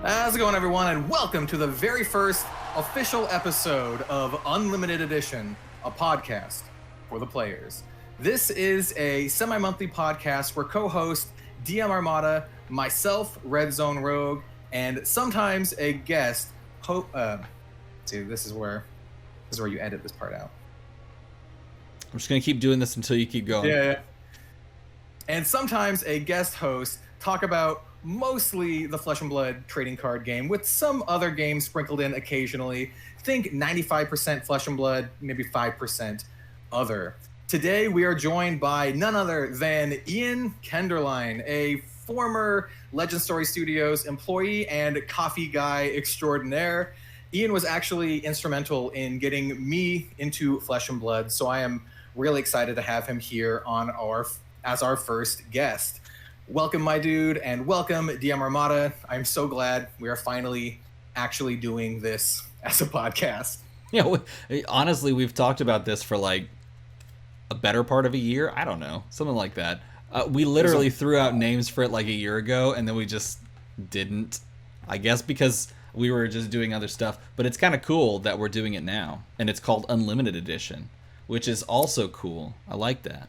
How's it going, everyone, and welcome to the very first official episode of Unlimited Edition, a podcast for the players. This is a semi-monthly podcast where co-host DM ARMADA, myself, Red Zone Rogue, and sometimes a guest. This is where you edit this part out. I'm just gonna keep doing this until you keep going. Yeah. And sometimes a guest host talk about mostly the Flesh and Blood trading card game with some other games sprinkled in occasionally. Think 95% Flesh and Blood, maybe 5% other. Today we are joined by none other than Iain Kenderline, a former Legend Story Studios employee and coffee guy extraordinaire. Iain was actually instrumental in getting me into Flesh and Blood, so I am really excited to have him here as our first guest. Welcome, my dude, and welcome, DM ARMADA. I'm so glad we are finally actually doing this as a podcast. Yeah, honestly, we've talked about this for like a better part of a year. I don't know, something like that. We literally threw out names for it like a year ago, and then we just didn't. I guess because we were just doing other stuff. But it's kind of cool that we're doing it now, and it's called Unlimited Edition, which is also cool. I like that.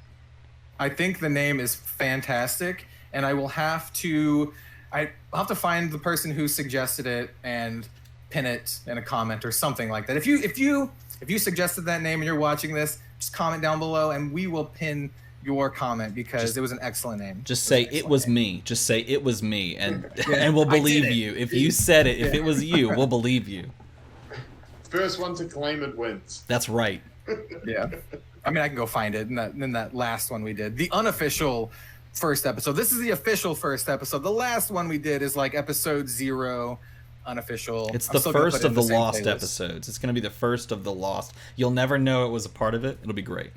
I think the name is fantastic. And I'll have to find the person who suggested it and pin it in a comment or something like that. If you suggested that name and you're watching this, just comment down below and we will pin your comment because it was an excellent name. Just say it was me. Just say it was me, and and we'll believe you. If you said it, if it was you, we'll believe you. First one to claim it wins. That's right. Yeah, I mean I can go find it in that last one we did, the unofficial first episode. This is the official first episode. The last one we did is like episode 0, unofficial. It's the first of the lost episodes. It's going to be the first of the lost. You'll never know it was a part of it. It'll be great.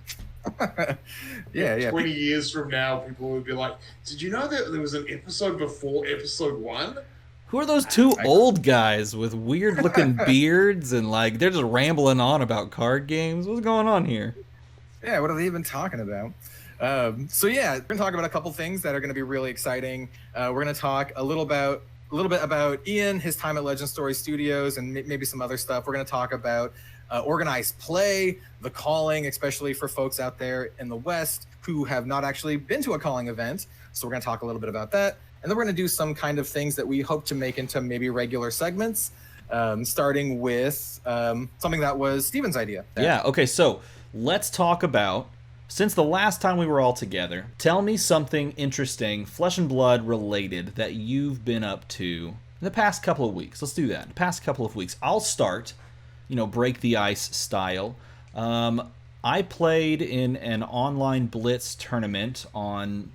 yeah. 20 years from now, people will be like, did you know that there was an episode before episode 1? Who are those two old guys with weird looking beards and like they're just rambling on about card games? What's going on here? Yeah, what are they even talking about? So yeah, we're gonna talk about a couple things that are gonna be really exciting. We're gonna talk a little bit about Iain, his time at Legend Story Studios, and maybe some other stuff. We're gonna talk about organized play, the calling, especially for folks out there in the West who have not actually been to a calling event. So we're gonna talk a little bit about that, and then we're gonna do some kind of things that we hope to make into maybe regular segments, starting with something that was Steven's idea. Yeah. Okay. So let's talk about. Since the last time we were all together, tell me something interesting, Flesh and Blood related, that you've been up to in the past couple of weeks. Let's do that. The past couple of weeks. I'll start, break the ice style. I played in an online Blitz tournament on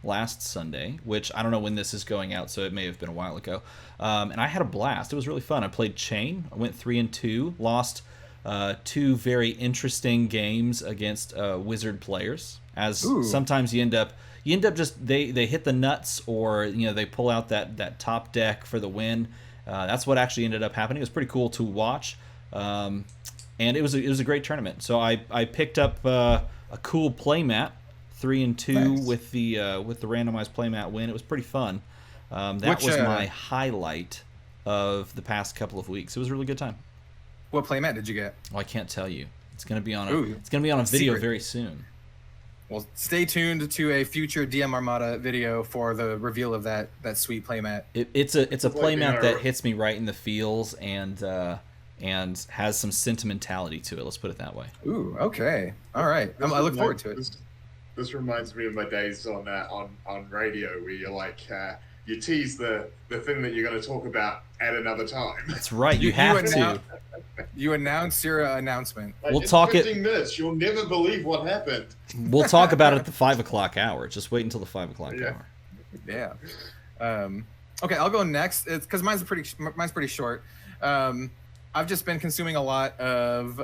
last Sunday, which I don't know when this is going out, so it may have been a while ago. And I had a blast. It was really fun. I played Chain. I went 3-2, lost 2 very interesting games against wizard players. Sometimes you end up just they hit the nuts, or they pull out that top deck for the win. That's what actually ended up happening. It was pretty cool to watch, and it was a great tournament. So I picked up a cool playmat, 3-2 nice. with the randomized playmat win. It was pretty fun. That was my highlight of the past couple of weeks. It was a really good time. What playmat did you get? Oh, I can't tell you. It's gonna be on a video secret. very soon. Well, stay tuned to a future DM ARMADA video for the reveal of that sweet playmat. It's a playmat that hits me right in the feels and has some sentimentality to it. Let's put it that way. Ooh, okay, all right. I look forward to it. This reminds me of my days on radio, where you're like, you tease the thing that you're going to talk about at another time. That's right. You have to. You announce your announcement. Like, we'll it's talk 15 minutes. You'll never believe what happened. We'll talk about it at the 5 o'clock hour. Just wait until the 5 o'clock hour. Yeah. Okay, I'll go next. It's because mine's pretty short. I've just been consuming a lot of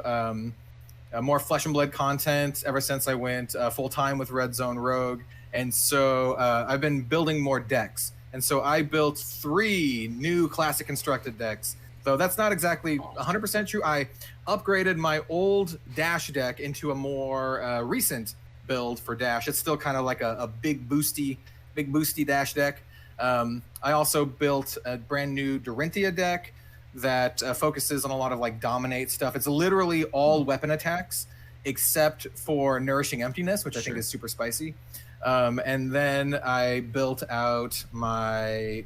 more Flesh and Blood content ever since I went full time with Red Zone Rogue, and so I've been building more decks. And so I built 3 new classic constructed decks. So that's not exactly 100% true. I upgraded my old Dash deck into a more recent build for Dash. It's still kind of like a big boosty Dash deck. I also built a brand new Dorinthia deck that focuses on a lot of like dominate stuff. It's literally all weapon attacks except for Nourishing Emptiness, which I think is super spicy. And then I built out my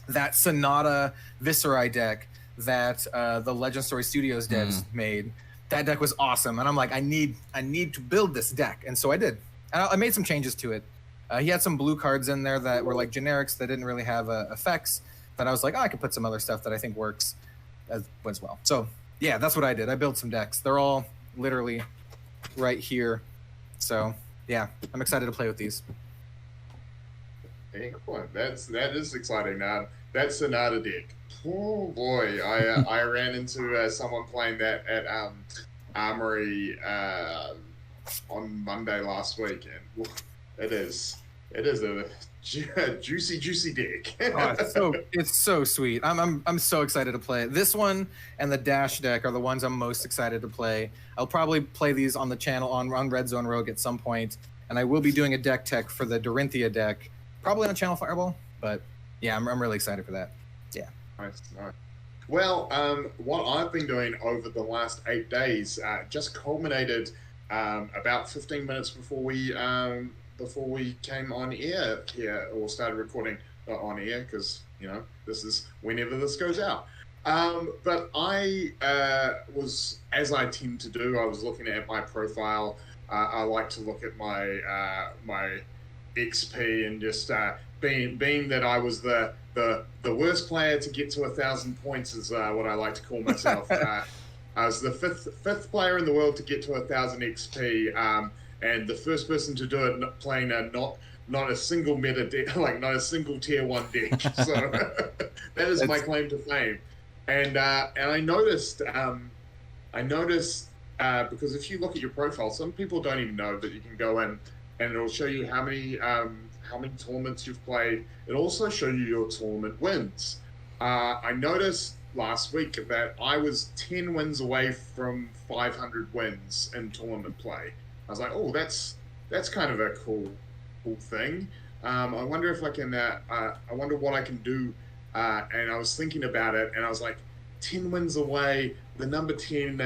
that Sonata Viscerai deck that the Legend Story Studios devs made. That deck was awesome, and I'm like, I need to build this deck, and so I did. And I made some changes to it. He had some blue cards in there that were like generics that didn't really have effects. That I was like, oh, I could put some other stuff that I think works as well. So yeah, that's what I did. I built some decks. They're all literally right here. So yeah, I'm excited to play with these. Excellent. That is exciting. That Sonata deck. Oh boy, I ran into someone playing that at Armory on Monday last week, and it is a juicy deck. It's so sweet. I'm so excited to play it. This one and the Dash deck are the ones I'm most excited to play. I'll probably play these on the channel on Red Zone Rogue at some point, and I will be doing a deck tech for the Dorinthia deck, probably on Channel Fireball. But yeah, I'm really excited for that. Yeah. Nice. Well, what I've been doing over the last 8 days just culminated about 15 minutes before we came on air here, or started recording on air, because this is whenever this goes out. But I was, as I tend to do, I was looking at my profile. I like to look at my my XP, and just being that I was the worst player to get to 1,000 points is what I like to call myself. I was the fifth player in the world to get to 1,000 XP, and the first person to do it playing not a single meta deck, like not a single tier 1 deck. So that is my claim to fame. And I noticed because if you look at your profile, some people don't even know that you can go in and it'll show you how many tournaments you've played. It'll also show you your tournament wins. I noticed last week that I was 10 wins away from 500 wins in tournament play. I was like, oh, that's kind of a cool thing. I wonder if I can. I wonder what I can do. And I was thinking about it, and I was like, 10 wins away. The number 10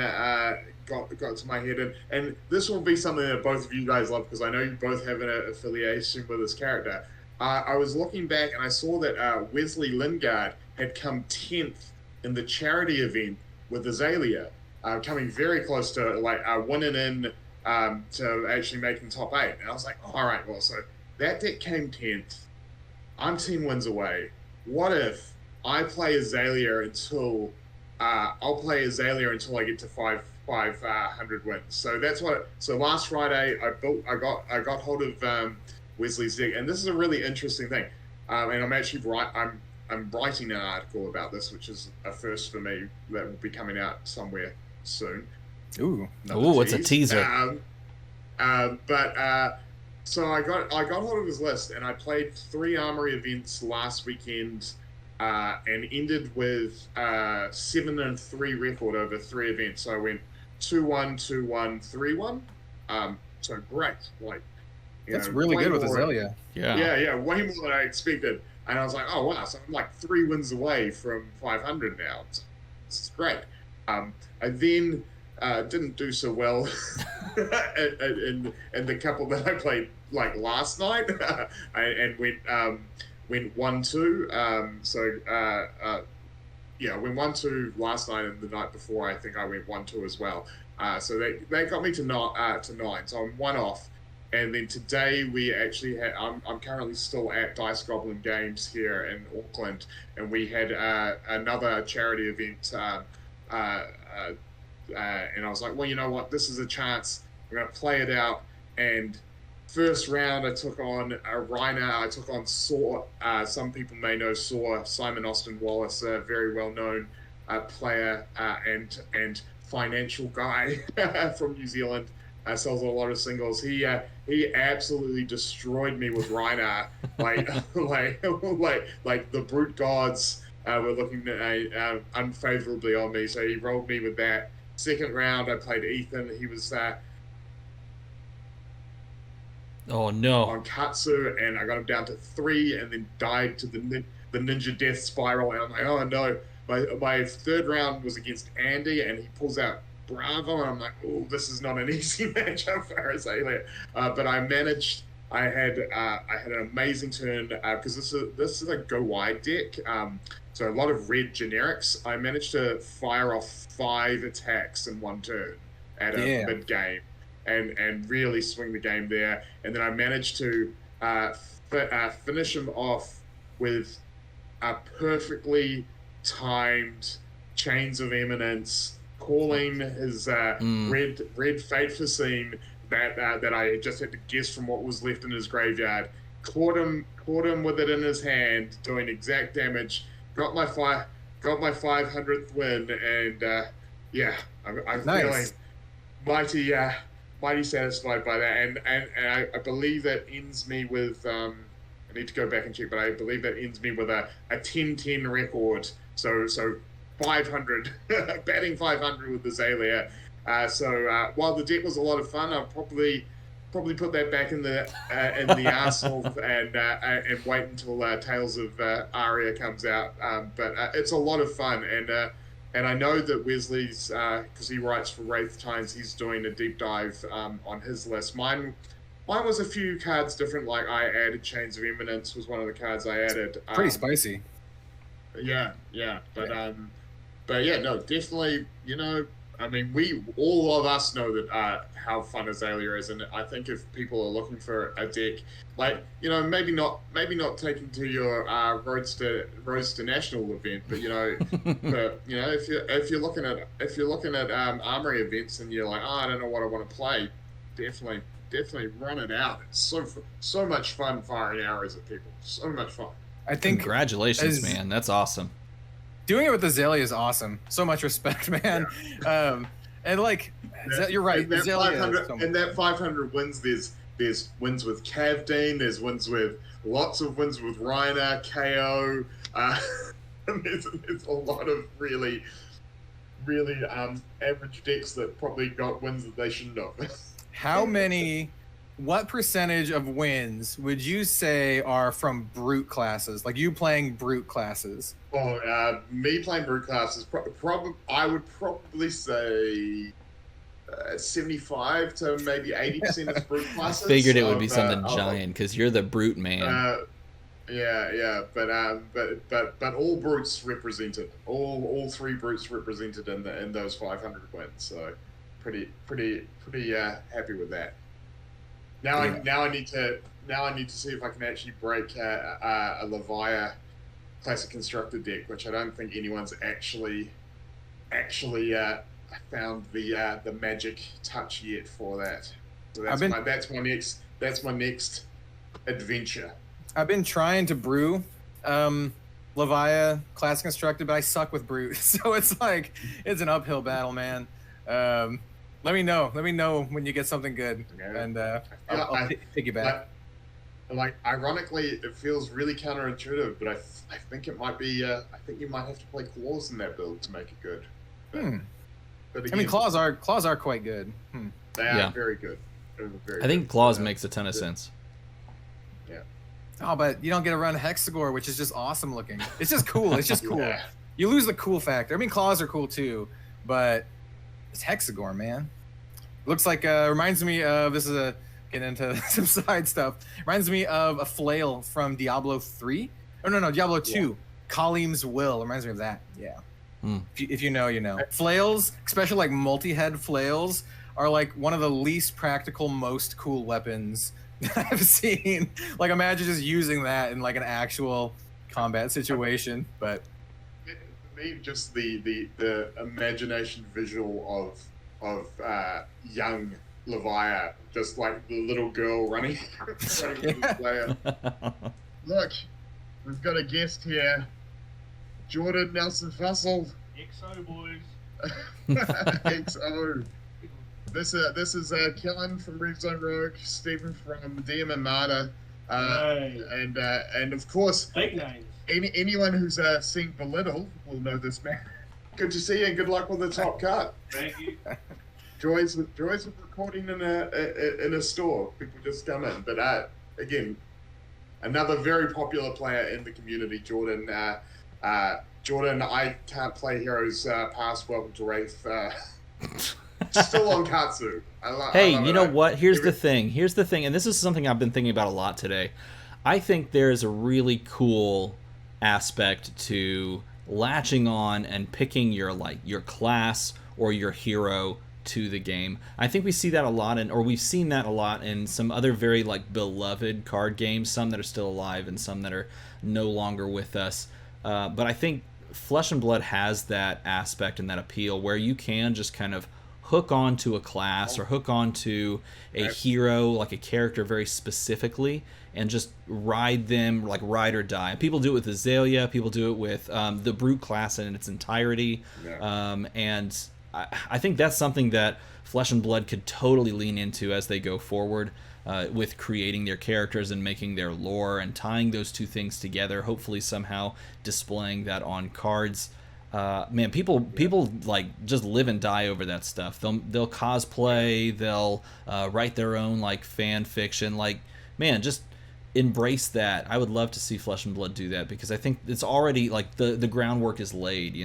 got to my head, and this will be something that both of you guys love, because I know you both have an affiliation with this character. I was looking back, and I saw that Wesley Lingard had come 10th in the charity event with Azalea, coming very close to winning in to actually making top 8. And I was like, oh, all right, well, so that deck came 10th. I'm 10 wins away. What if I play Azalea until I'll play Azalea until I get to 500 wins? So that's what. So last Friday, I got hold of Wesley's deck, and this is a really interesting thing. And I'm actually I'm writing an article about this, which is a first for me, that will be coming out somewhere soon. Ooh, it's a teaser. So I got hold of his list, and I played 3 Armory events last weekend, and ended with 7-3 record over 3 events. So I went 2-1, 2-1, 3-1. So great, that's really good with Azalea. Yeah, way more than I expected. And I was like, oh wow, so I'm like 3 wins away from 500 now. This is great. I then didn't do so well in the couple that I played last night, and went 1-2. Went 1-2 last night, and the night before I think I went 1-2 as well. So they got me to 9. So I'm 1 off. And then today we actually had. I'm currently still at Dice Goblin Games here in Auckland, and we had another charity event. And I was like, well, you know what? This is a chance. I'm going to play it out. And first round, I took on Reiner. I took on Saw. Some people may know Saw. Simon Austin Wallace, a very well-known player and financial guy from New Zealand. Sells a lot of singles. He absolutely destroyed me with Reiner. like the brute gods were looking unfavorably on me. So he rolled me with that. Second round, I played Ethan. He was Oh no. on Katsu, and I got him down to 3, and then died to the ninja death spiral. And I'm like, oh no. My third round was against Andy, and he pulls out Bravo, and I'm like, oh, this is not an easy matchup for Azalea. But I managed. I had an amazing turn because this is a go wide deck. So a lot of red generics. I managed to fire off 5 attacks in one turn at a mid game, and really swing the game there. And then I managed to finish him off with a perfectly timed Chains of Eminence, calling his red Fate Facine that I just had to guess from what was left in his graveyard. Caught him with it in his hand, doing exact damage. Got my 500th win, and yeah, I'm feeling mighty satisfied by that. And I believe that ends me with I need to go back and check, but I believe that ends me with a 10-10 record. So 500, batting 500 with Azalea. So while the deck was a lot of fun, I'll probably put that back in the arsenal and wait until Tales of Aria comes out. But it's a lot of fun, and I know that Wesley's, because he writes for Wraith Times, he's doing a deep dive on his list. Mine was a few cards different. Like I added Chains of Eminence was one of the cards I added. Pretty spicy. Yeah, but yeah, no, definitely. I mean, all of us know that how fun Azalea is, and I think if people are looking for a deck, like maybe not taking to your Roads to National event, but if you're looking at Armory events and you're like, oh, I don't know what I want to play, definitely run it out. It's so much fun firing arrows at people. So much fun. I think congratulations, man. That's awesome. Doing it with Azalea is awesome. So much respect, man. Yeah. And like, you're right. And that 500 wins. There's wins with Cavdeen. There's lots of wins with Reiner, KO. There's a lot of really average decks that probably got wins that they shouldn't have. What percentage of wins would you say are from brute classes? Like you playing brute classes? Oh, me playing brute classes, I would probably say 75 to maybe 80% is brute classes. Figured it would be something giant because you're the brute man. Yeah, but all brutes represented, all 3 brutes represented in those 500 wins. So pretty happy with that. Now I need to see if I can actually break a Levia classic constructed deck, which I don't think anyone's actually found the magic touch yet for that. So that's my next adventure. I've been trying to brew Levia classic constructed, but I suck with brute, so it's like it's an uphill battle, man. Let me know when you get something good, and I'll take you back. Like ironically, it feels really counterintuitive, but I think it might be. I think you might have to play claws in that build to make it good. But again, I mean, claws are quite good. They are very good. I think claws makes a ton of sense. Yeah. Oh, but you don't get to run Hexagore, which is just awesome looking. It's just cool. It's just cool. Yeah. You lose the cool factor. I mean, claws are cool too, but it's Hexagore, man. Looks like reminds me of getting into some side stuff. Reminds me of a flail from Diablo 3. Oh no, Diablo 2. Yeah. Kalim's Will reminds me of that. Yeah. If you know, you know. Flails, especially like multi-head flails, are like one of the least practical, most cool weapons that I've seen. Like imagine just using that in like an actual combat situation. But me, just the imagination visual of young Levia, just like the little girl running with the player. Look, we've got a guest here, Jordan Nelson Fussell. XO boys. XO. This is Kellen from Red Zone Rogue, Stephen from DM ARMADA, and of course, fake names. Anyone who's seen Belittle will know this man. Good to see you, and good luck with the top cut. Thank you. joys of recording in a store. People just come in, but again, another very popular player in the community, Jordan. Jordan, I can't play Heroes Past. Welcome to Wraith. Still on Katsu. Hey, you know what? Here's the thing, and this is something I've been thinking about a lot today. I think there's a really cool aspect to latching on and picking your class or your hero to the game. I think we see that a lot we've seen that a lot in some other very beloved card games, some that are still alive and some that are no longer with us. But I think Flesh and Blood has that aspect and that appeal where you can just kind of hook onto a class or hook onto a hero, like a character very specifically, and just ride them like ride or die. People do it with Azalea, people do it with the Brute class in its entirety. And I think that's something that Flesh and Blood could totally lean into as they go forward with creating their characters and making their lore and tying those two things together, hopefully somehow displaying that on cards. Man, people just live and die over that stuff. They'll cosplay, they'll write their own fan fiction. Man, just embrace that. I would love to see Flesh and Blood do that because I think it's already the groundwork is laid.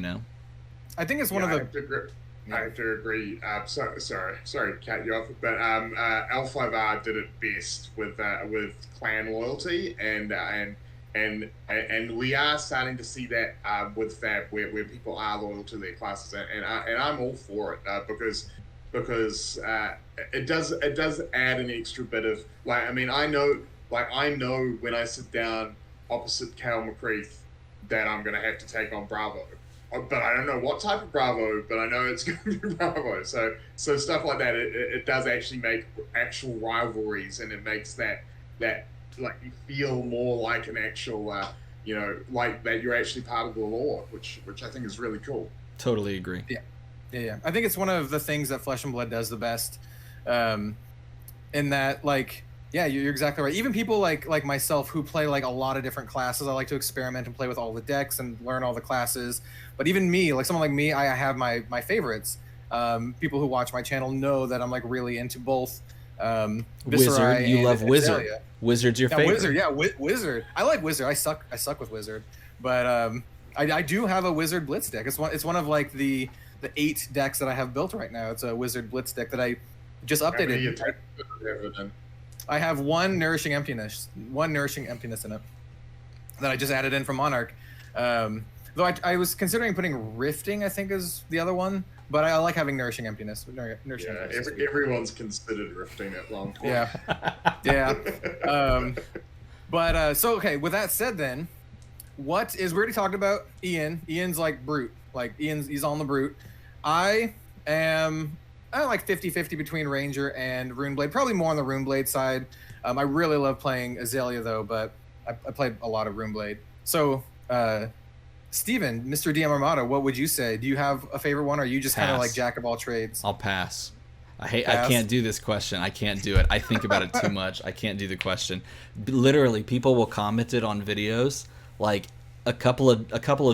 I think it's one of the. I have to agree. Sorry to cut you off, but L5R did it best with clan loyalty, and we are starting to see that with Fab, where people are loyal to their classes, and I'm all for it because it does add an extra bit of I know when I sit down opposite Cal McCreath that I'm gonna have to take on Bravo. But I don't know what type of Bravo, but I know it's going to be Bravo. So stuff like that, it does actually make actual rivalries, and it makes that you feel more like an actual, like that you're actually part of the lore, which I think is really cool. Totally agree. Yeah. I think it's one of the things that Flesh and Blood does the best, in that you're exactly right. Even people like myself who play a lot of different classes, I like to experiment and play with all the decks and learn all the classes. But even me, someone like me, I have my favorites. People who watch my channel know that I'm Wizard. really into both. Wizard, you love Wizard. Azalea. Wizard's your favorite. Wizard. I like Wizard. I suck with Wizard, but I do have a Wizard Blitz deck. It's one of the 8 decks that I have built right now. It's a Wizard Blitz deck that I just updated. I have one Nourishing Emptiness in it that I just added in from Monarch. Though I was considering putting Rifting, I think is the other one, but I like having Nourishing Emptiness. Everyone's considered Rifting at long point. Yeah. Okay, with that said then, we already talked about Iain. Iain's Brute. He's on the Brute. I am 50-50 between Ranger and Runeblade, probably more on the Runeblade side. I really love playing Azalea though, but I played a lot of Runeblade. So, Steven, Mr. DM Armada, what would you say? Do you have a favorite one, or are you just kind of jack of all trades? I'll pass. I can't do this question. I can't do it. I think about it too much. I can't do the question. Literally, people will comment it on videos, a couple of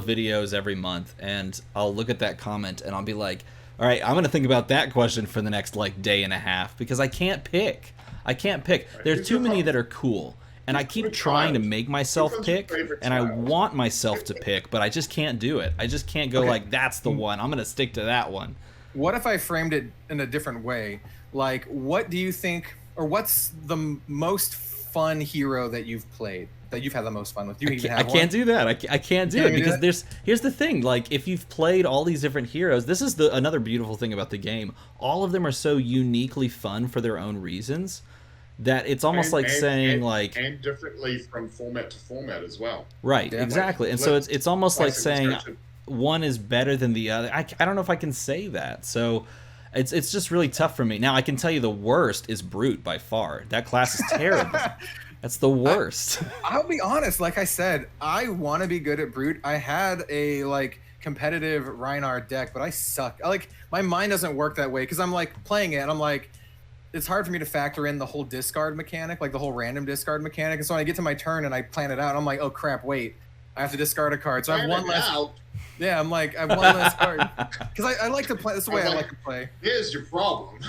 videos every month, and I'll look at that comment and I'll be like, all right, I'm gonna think about that question for the next day and a half because I can't pick. There's too many that are cool. And I keep trying to make myself pick, and I want myself to pick, but I just can't do it. I just can't go that's the one. I'm going to stick to that one. What if I framed it in a different way? What do you think, or what's the most fun hero that you've played, that you've had the most fun with? I can't do that. I can't do it because here's the thing. If you've played all these different heroes, this is another beautiful thing about the game. All of them are so uniquely fun for their own reasons that it's almost and differently from format to format as well. Right, exactly. And so it's almost like saying one is better than the other. I don't know if I can say that. So it's just really tough for me. Now I can tell you the worst is Brute by far. That class is terrible. That's the worst. I'll be honest, like I said, I want to be good at Brute. I had a competitive Reinhardt deck, but I suck. My mind doesn't work that way because I'm playing it and I'm it's hard for me to factor in the whole discard mechanic, the whole random discard mechanic. And so when I get to my turn and I plan it out, I'm like, oh crap, wait, I have to discard a card. So I have Ban one it less. out. Yeah, I'm like, I have one less card. Because I like to play. That's the way I like to play. Here's your problem.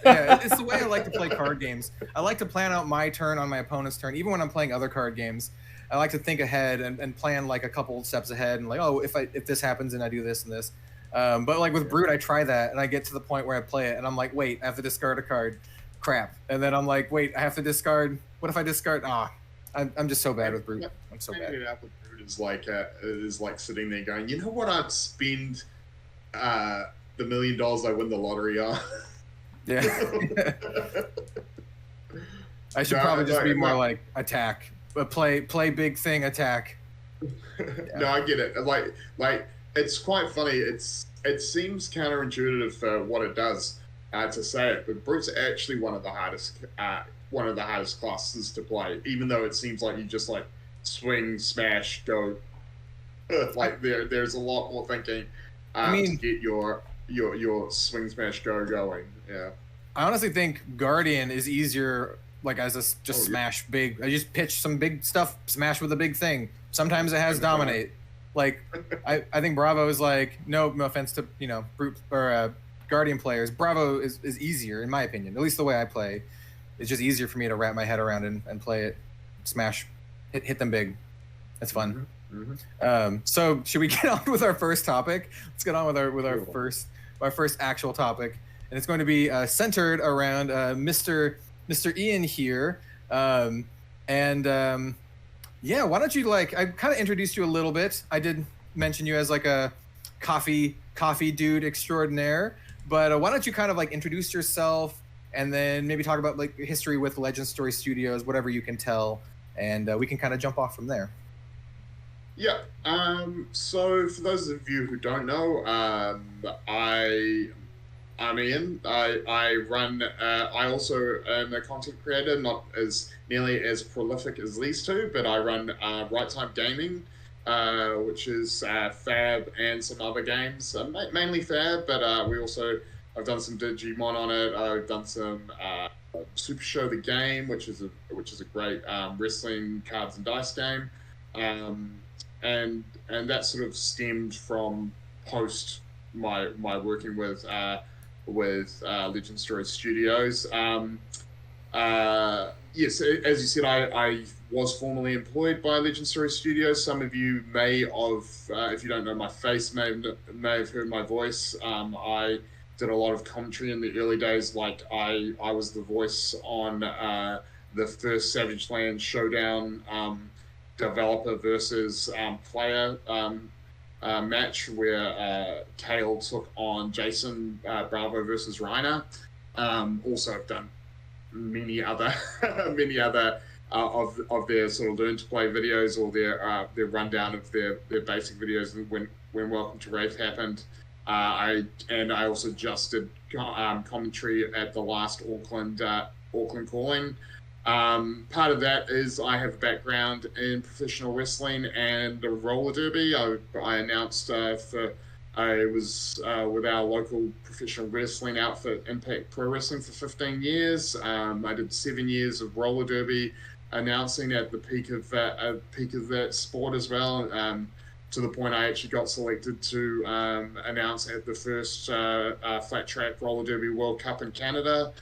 Yeah, it's the way I like to play card games. I like to plan out my turn on my opponent's turn. Even when I'm playing other card games, I like to think ahead and plan like a couple steps ahead and like, oh, if this happens and I do this and this. But like with Brute, I try that and I get to the point where I play it and I'm like, wait, I have to discard a card. Crap. And then I'm like, wait, I have to discard. What if I discard? I'm just so bad with Brute. I'm so bad. It out with Brute is like sitting there going, you know what I'd spend the $1 million I win the lottery on? Yeah. I should probably just be more like attack. But play big thing, attack. Yeah. No, I get it. Like it's quite funny. It seems counterintuitive for what it does to say it, but Brute's actually one of the hardest classes to play. Even though it seems like you just like swing, smash, go. Like there's a lot more thinking to get your swing, smash, go going. Yeah. I honestly think Guardian is easier. Like as a smash big. I just pitch some big stuff, smash with a big thing. Sometimes it has dominate. Like I think Bravo is like no offense to Brute or Guardian players. Bravo is easier in my opinion. At least the way I play, it's just easier for me to wrap my head around and play it, smash, hit them big. That's fun. Mm-hmm. So should we get on with our first topic? Let's get on with our first actual topic, and it's going to be centered around Mr. Iain here. Yeah, why don't you I kind of introduced you a little bit. I did mention you as like a coffee dude extraordinaire, but why don't you kind of like introduce yourself and then maybe talk about like history with Legend Story Studios, whatever you can tell, and we can kind of jump off from there. Yeah. So for those of you who don't know, I'm Iain. I run. I also am a content creator, not as nearly as prolific as these two, but I run Right Time Gaming, which is Fab and some other games, mainly Fab, but I've done some Digimon on it. I've done some Super Show the Game, which is a great wrestling cards and dice game, and that sort of stemmed from post my working with Legend Story Studios. Yes, as you said, I was formerly employed by Legend Story Studios. Some of you may have, if you don't know my face, may have heard my voice. I did a lot of commentary in the early days. Like I was the voice on the first Savage Land Showdown developer versus player match where Kel took on Jason Bravo versus Reiner. Also, I've done many other of their sort of learn to play videos or their rundown of their basic videos when Welcome to Wraith happened. I also just did commentary at the last Auckland Calling. Part of that is I have a background in professional wrestling and roller derby. I announced I was with our local professional wrestling outfit, Impact Pro Wrestling, for 15 years. I did 7 years of roller derby announcing at the peak of that sport as well. To the point I actually got selected to announce at the first flat track roller derby World Cup in Canada.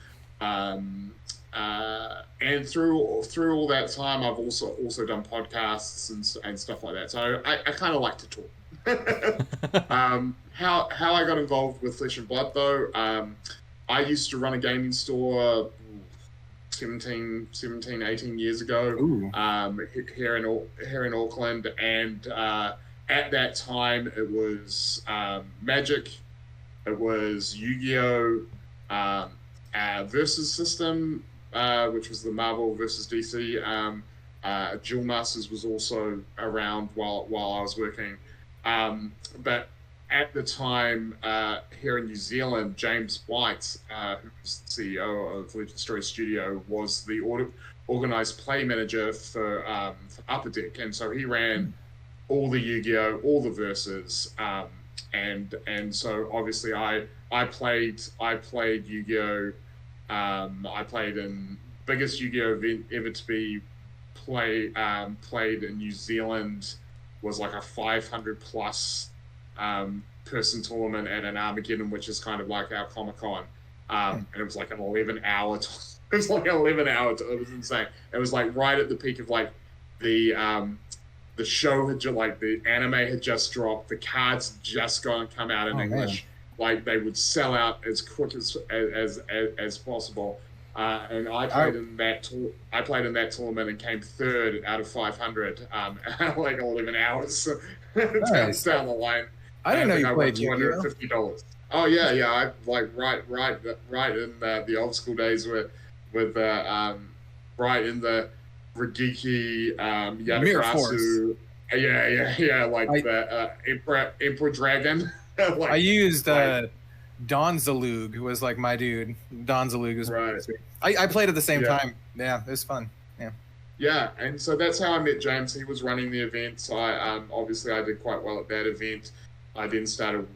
And through all that time, I've also done podcasts and stuff like that. So I kind of like to talk. How I got involved with Flesh and Blood though, I used to run a gaming store 18 years ago, here in Auckland, and at that time it was Magic, it was Yu-Gi-Oh, Versus system, which was the Marvel versus DC. Duel Masters was also around while I was working. But at the time, here in New Zealand, James White, who was the CEO of Legend Story Studio, was the organized play manager for Upper Deck, and so he ran all the Yu-Gi-Oh, all the Versus, and so obviously I played Yu-Gi-Oh. I played in biggest Yu-Gi-Oh event ever to be played in New Zealand. was like a 500 plus person tournament at an Armageddon, which is kind of like our Comic-Con. And it was like an 11-hour. It was like an 11-hour. It was insane. It was like right at the peak of like the show had like the anime had just dropped. The cards just come out in English. Man. Like they would sell out as quick as possible. And I played in that. I played in that tournament and came third out of 500. Like 11 hours Nice. down the line. I didn't know you played $250. Oh yeah. I like right in the old school days with right in the Ragiki Yatarasu. Yeah, like the Emperor Dragon. Like, I used Don Zalug, who was like my dude. Don Zalug was right. I played at the same time. Yeah, it was fun. Yeah, and so that's how I met James. He was running the event. So obviously I did quite well at that event. I then started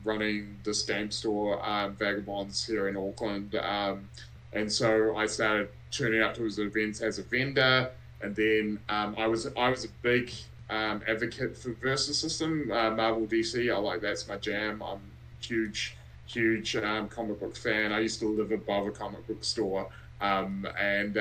running this game store, Vagabonds, here in Auckland. And so I started turning up to his events as a vendor. And then I was a big advocate for Versus System, Marvel DC. That's my jam. I'm huge comic book fan. I used to live above a comic book store. And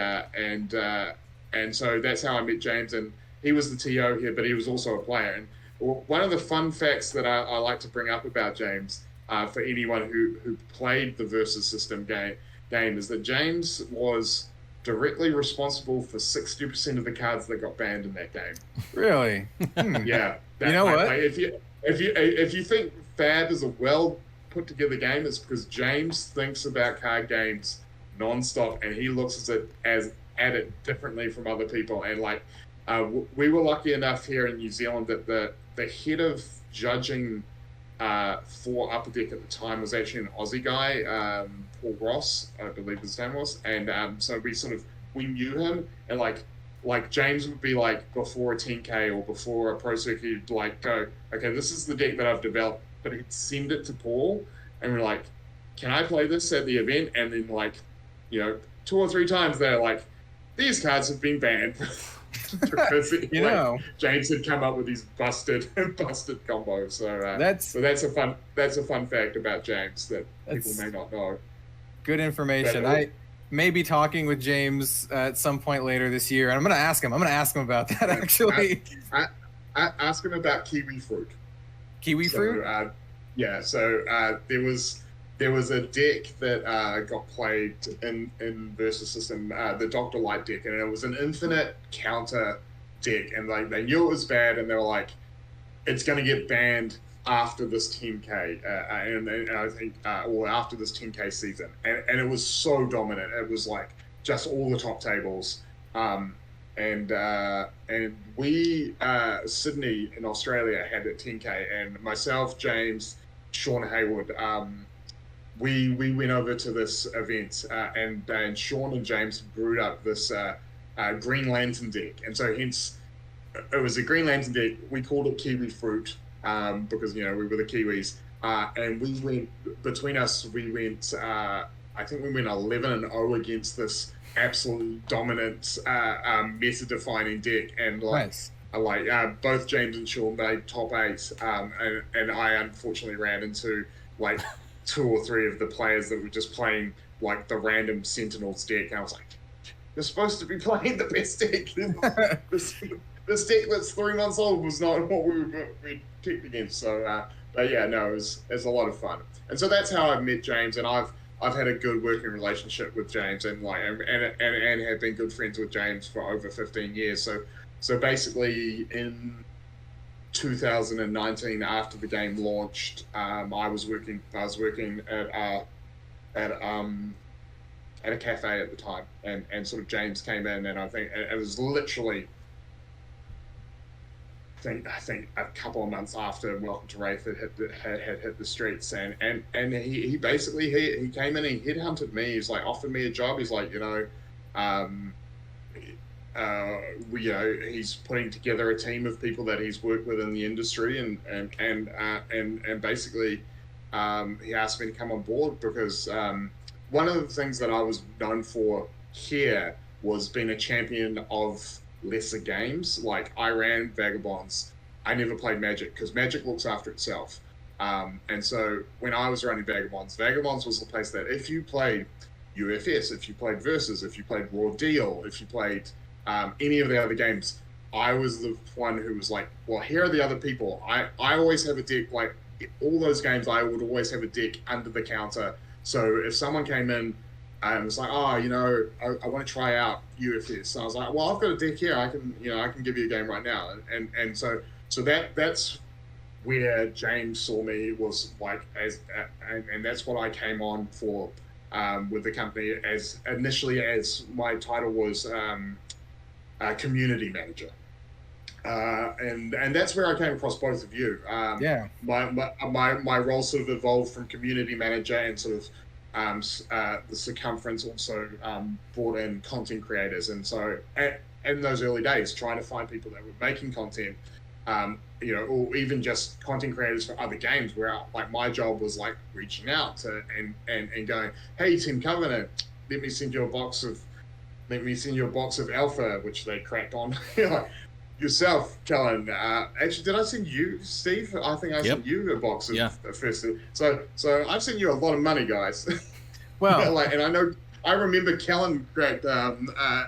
so that's how I met James. And he was the TO here, but he was also a player. And one of the fun facts that I like to bring up about James, for anyone who played the Versus System game is that James was directly responsible for 60% of the cards that got banned in that game. Really? Yeah. You know what? If you think Fab is a well put together game, it's because James thinks about card games nonstop, and he looks at it differently from other people. And we were lucky enough here in New Zealand that the head of judging for Upper Deck at the time was actually an Aussie guy, Paul Ross, I believe his name was, and so we knew him, and like James would be like before a 10K or before a pro circuit, he'd like go, okay, this is the deck that I've developed, but he'd send it to Paul, and we're like, can I play this at the event? And then 2 or 3 times they're like, these cards have been banned. Because James had come up with these busted combos. So that's a fun fact about James that people may not know. Good information. I may be talking with James at some point later this year, and I'm going to ask him. About that actually. Ask him about kiwi fruit. Kiwi fruit. Yeah. So there was a deck that got played in Versus System, the Dr. Light deck, and it was an infinite counter deck, and they knew it was bad, and they were like, it's going to get banned after this 10K, and I think, or after this 10K season, and it was so dominant. It was like just all the top tables, and we Sydney in Australia had a 10K, and myself, James, Sean Haywood, we went over to this event, and Sean and James brewed up this Green Lantern deck, and so hence it was a Green Lantern deck. We called it Kiwi Fruit because we were the Kiwis, and we went between us. We went, I think we went 11-0 against this absolutely dominant, meta-defining deck, and nice. Both James and Sean made top 8, and I unfortunately ran into 2 or 3 of the players that were just playing the random Sentinels deck, and I was like, you're supposed to be playing the best deck. This deck that's 3 months old was not what we picked against. So, but yeah, no, it's a lot of fun. And so that's how I've met James, and I've had a good working relationship with James, and have been good friends with James for over 15 years. So basically in 2019, after the game launched, I was working at a cafe at the time, and sort of James came in, and I think it was literally, I think a couple of months after Welcome to Wraith had hit the streets, and he basically he came in and he headhunted me. He's like, offered me a job. He's like, he's putting together a team of people that he's worked with in the industry, and basically he asked me to come on board because one of the things that I was known for here was being a champion of lesser games. Like I ran Vagabonds I never played Magic because Magic looks after itself. And so when I was running Vagabonds was the place that if you played UFS, if you played Versus, if you played Raw Deal, if you played any of the other games, I was the one who was like, well, here are the other people. I always have a deck, like all those games, I would always have a deck under the counter. So if someone came in and was like, oh, I want to try out UFS. So I was like, well, I've got a deck here. I can give you a game right now. And so that's where James saw me, was like, and that's what I came on for with the company as initially, as my title was community manager. And that's where I came across both of you. My role sort of evolved from community manager, and sort of the circumference also brought in content creators. And so in those early days, trying to find people that were making content, or even just content creators for other games, where like my job was like reaching out to and going, hey, Team Covenant, let me send you a box of alpha, which they cracked on. Yourself, Kellen. Actually, did I send you, Steve? I think I sent you a box of first. So I've sent you a lot of money, guys. Well, and I remember Kellen cracked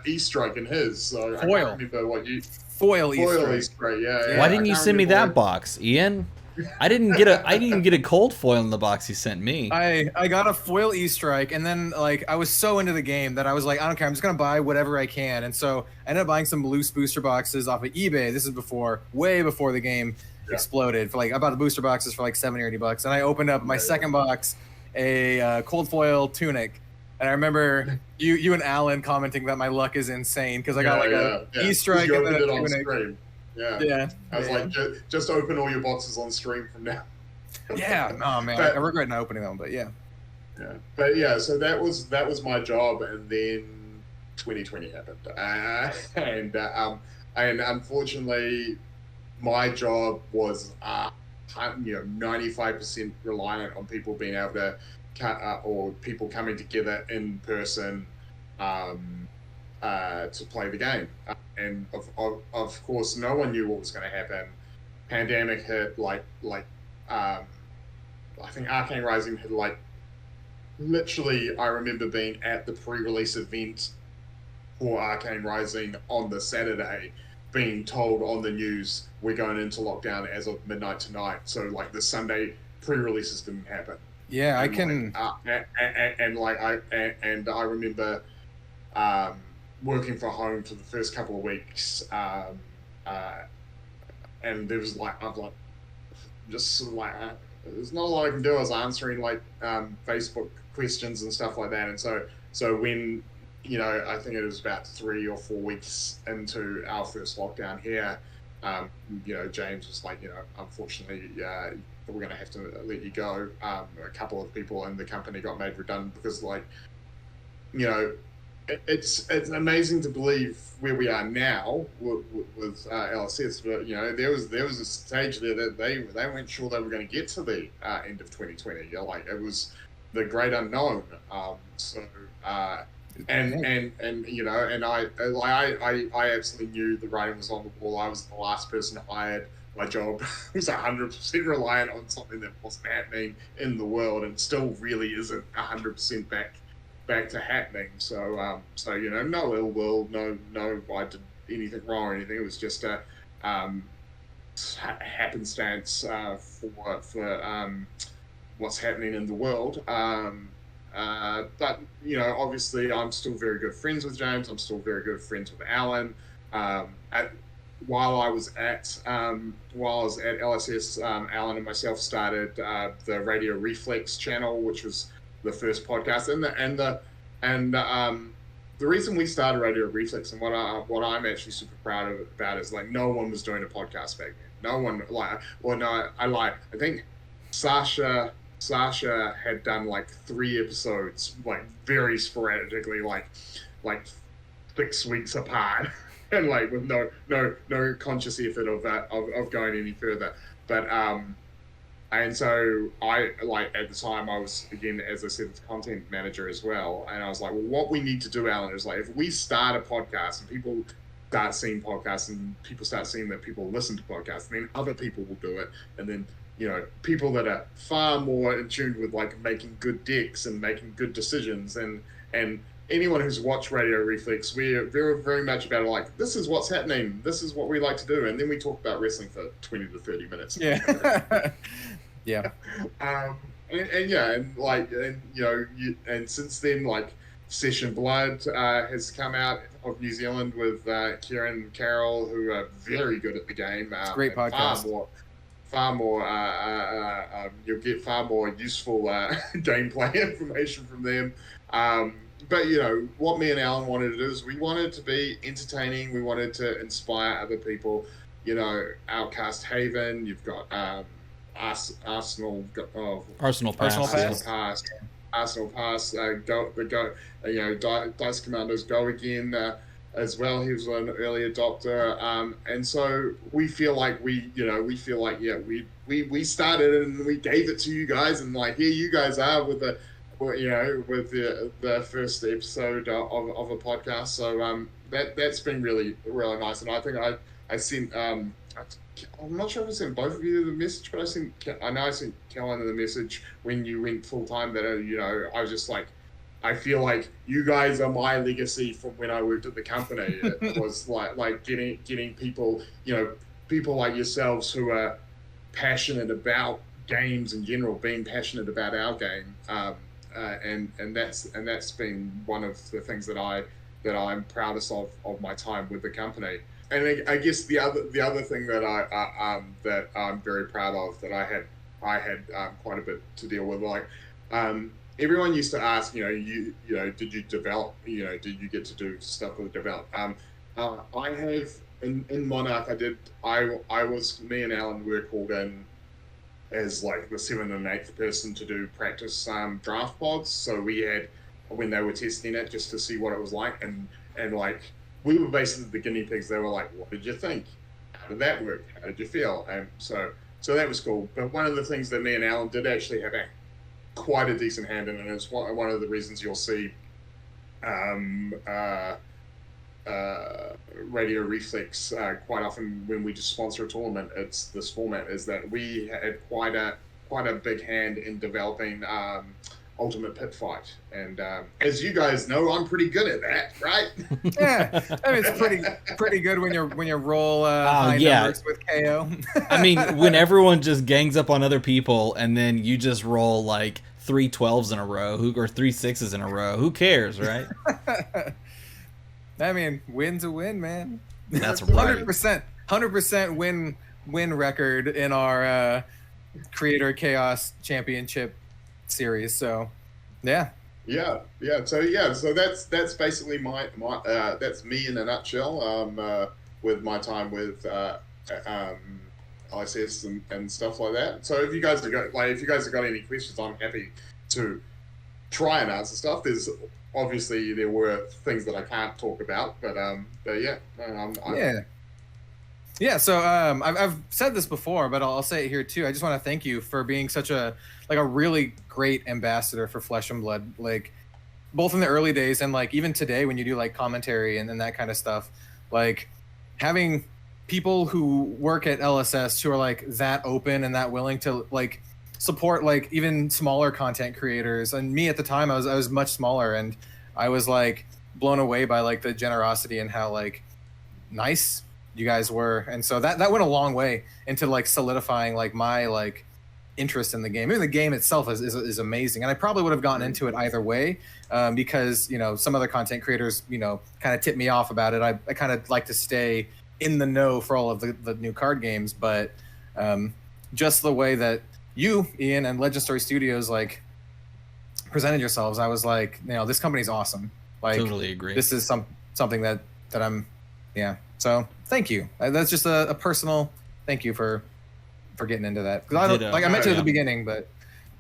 E-Strike in his. So I can't remember what you. Foil E-Strike, yeah. Why didn't you send me that box, Ian? I didn't get a cold foil in the box you sent me. I got a foil E-Strike, and then like I was so into the game that I was like, I don't care, I'm just gonna buy whatever I can. And so I ended up buying some loose booster boxes off of eBay. This is way before the game exploded. For like, I bought the booster boxes for like $70 or $80, and I opened up my second box, a cold foil tunic. And I remember you and Alan commenting that my luck is insane because I got a E-Strike and then a tunic. Yeah. I was like, just open all your boxes on stream from now. Yeah. Oh man, I regret not opening them, but yeah. Yeah. But yeah, so that was my job, and then 2020 happened, and unfortunately, my job was 95% reliant on people being able to or people coming together in person to play the game. And of course, no one knew what was going to happen. Pandemic hit, I think Arcane Rising hit, literally, I remember being at the pre-release event for Arcane Rising on the Saturday, being told on the news, we're going into lockdown as of midnight tonight. So, the Sunday pre-releases didn't happen. Yeah, I remember working from home for the first couple of weeks, and there was there's not a lot I can do. I was answering Facebook questions and stuff like that, and so when I think it was about 3 or 4 weeks into our first lockdown here, James was like, unfortunately, we're going to have to let you go. A couple of people in the company got made redundant because, it's amazing to believe where we are now with LSS, but there was a stage there that they weren't sure they were going to get to the end of 2020. It was the great unknown. I absolutely knew the writing was on the wall. I was the last person hired. My job was 100% reliant on something that wasn't happening in the world, and still really isn't 100% back to happening. So no ill will, no I did anything wrong or anything. It was just a happenstance for what's happening in the world. But obviously, I'm still very good friends with James. I'm still very good friends with Alan. While I was at LSS, Alan and myself started the Radio Reflex channel, which was the first podcast. And the reason we started Radio Reflex, and what I'm actually super proud about is no one was doing a podcast back then. No one I think Sasha had done 3 episodes very sporadically, 6 weeks apart. And with no conscious effort of going any further, but and so I at the time I was, again, as I said, the content manager as well, and I was like, well, what we need to do, Alan, is if we start a podcast and people start seeing podcasts and people start seeing that people listen to podcasts, and then other people will do it, and then people that are far more in tune with like making good decks and making good decisions, and anyone who's watched Radio Reflex, we're very, very much about it, like, this is what's happening, this is what we like to do, and then we talk about wrestling for 20 to 30 minutes. Yeah. Yeah. And since then, like, Session Blood has come out of New Zealand with Kieran and Carol, who are very good at the game. It's a great podcast. You'll get far more useful gameplay information from them. But what me and Alan wanted to do is we wanted to be entertaining. We wanted to inspire other people. Outcast Haven. You've got Arsenal Pass. Dice Commandos Go Again as well. He was an early adopter, and so we feel like we started and we gave it to you guys, and like here you guys are with the first episode of a podcast. So that's been really, really nice, and I think I sent I'm not sure if I sent both of you the message, but I sent Kel and the message when you went full time that I was just like, I feel like you guys are my legacy from when I worked at the company. It was like getting people, people like yourselves who are passionate about games in general, being passionate about our game, and that's been one of the things that I'm proudest of my time with the company. And I guess the other thing that I'm very proud of, that I had quite a bit to deal with, like everyone used to ask, did you develop, did you get to do stuff with develop? I have in Monarch, me and Alan were called in as like the 7th and 8th person to do practice draft pods. So we had, when they were testing it, just to see what it was like, and like, we were basically the guinea pigs. They were like, what did you think? How did that work? How did you feel? And so that was cool. But one of the things that me and Alan did actually have quite a decent hand in, and it's one of the reasons you'll see Radio Reflex quite often when we just sponsor a tournament. It's this format, is that we had quite a big hand in developing Ultimate Pit Fight, and as you guys know, I'm pretty good at that, right? Yeah, I mean, it's pretty good when you roll high numbers with KO. I mean, when everyone just gangs up on other people and then you just roll like 3 12s in a row, or 3 6s in a row, who cares, right? I mean, win's a win, man. That's right. 100% win record in our Creator Chaos Championship series. So yeah. So that's basically my that's me in a nutshell, with my time with ISS and stuff like that. So if you guys have got any questions, I'm happy to try and answer stuff. There were things that I can't talk about, but yeah. Yeah, so I've said this before, but I'll say it here too. I just want to thank you for being such a really great ambassador for Flesh and Blood, like both in the early days and like even today when you do like commentary and that kind of stuff. Like having people who work at LSS who are like that open and that willing to like support like even smaller content creators. And me at the time, I was much smaller, and I was like blown away by like the generosity and how like nice you guys were. And so that went a long way into like solidifying like my like interest in the game. Even the game itself is amazing, and I probably would have gotten into it either way, because some other content creators kind of tipped me off about it. I kind of like to stay in the know for all of the new card games, but just the way that you, Iain, and Legend Story Studios like presented yourselves, I was like, this company's awesome. Like, totally agree. This is something that I'm, yeah. So thank you. That's just a personal thank you for getting into that. Because I mentioned at the beginning, but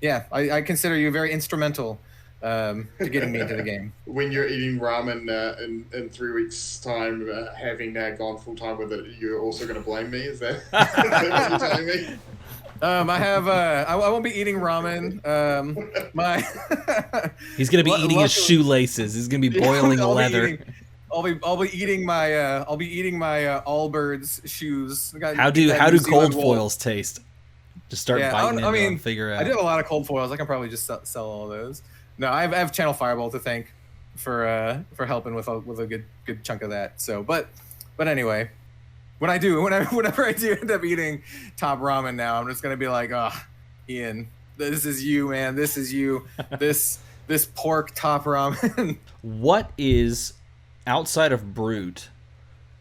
yeah, I consider you very instrumental to getting me into the game. When you're eating ramen in 3 weeks' time, having gone full time with it, you're also going to blame me? Is that what you're telling me? I won't be eating ramen. He's gonna be eating his shoelaces. He's gonna be boiling leather. I'll be eating my Allbirds shoes. How do cold foils taste? Just start biting into them, figure out. I do have a lot of cold foils. I can probably just sell all those. No, I have Channel Fireball to thank for helping with a good chunk of that. So, but anyway, whenever I do end up eating top ramen now, I'm just gonna be like, oh, Ian, this is you, man. This is you. this pork top ramen. What is, outside of Brute,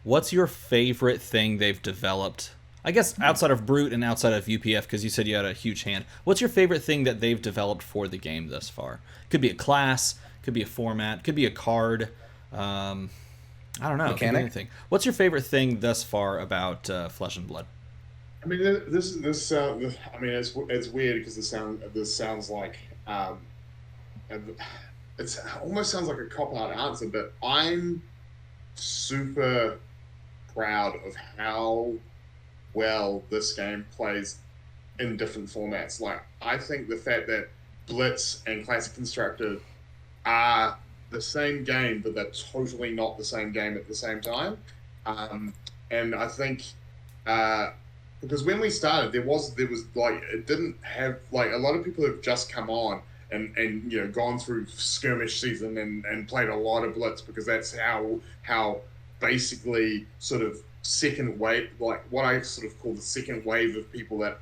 what's your favorite thing they've developed? I guess outside of Brute and outside of UPF, because you said you had a huge hand. What's your favorite thing that they've developed for the game thus far? Could be a class, could be a format, could be a card. I don't know. Could be anything. What's your favorite thing thus far about Flesh and Blood? I mean, this I mean, it's weird because this sounds like it almost sounds like a cop-out answer, but I'm super proud of how well this game plays in different formats. Like, I think the fact that Blitz and Classic Constructed are the same game, but they're totally not the same game at the same time. And I think because when we started, there was like, it didn't have, like, a lot of people have just come on and you know, gone through skirmish season and played a lot of Blitz, because that's how basically sort of second wave, like what I sort of call the second wave of people that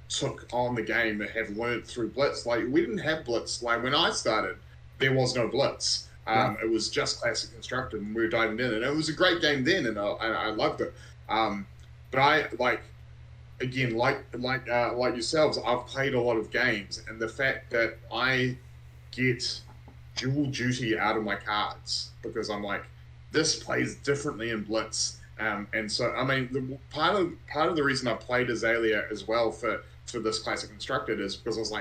took on the game that have learned through Blitz. Like, we didn't have Blitz. Like, when I started, there was no Blitz. It was just Classic Constructed, and we were diving in, and it was a great game then, and I loved it. But I like yourselves, I've played a lot of games, and the fact that I get dual duty out of my cards, because I'm like, this plays differently in Blitz. And so, I mean, part of the reason I played Azalea as well for this Classic Constructed is because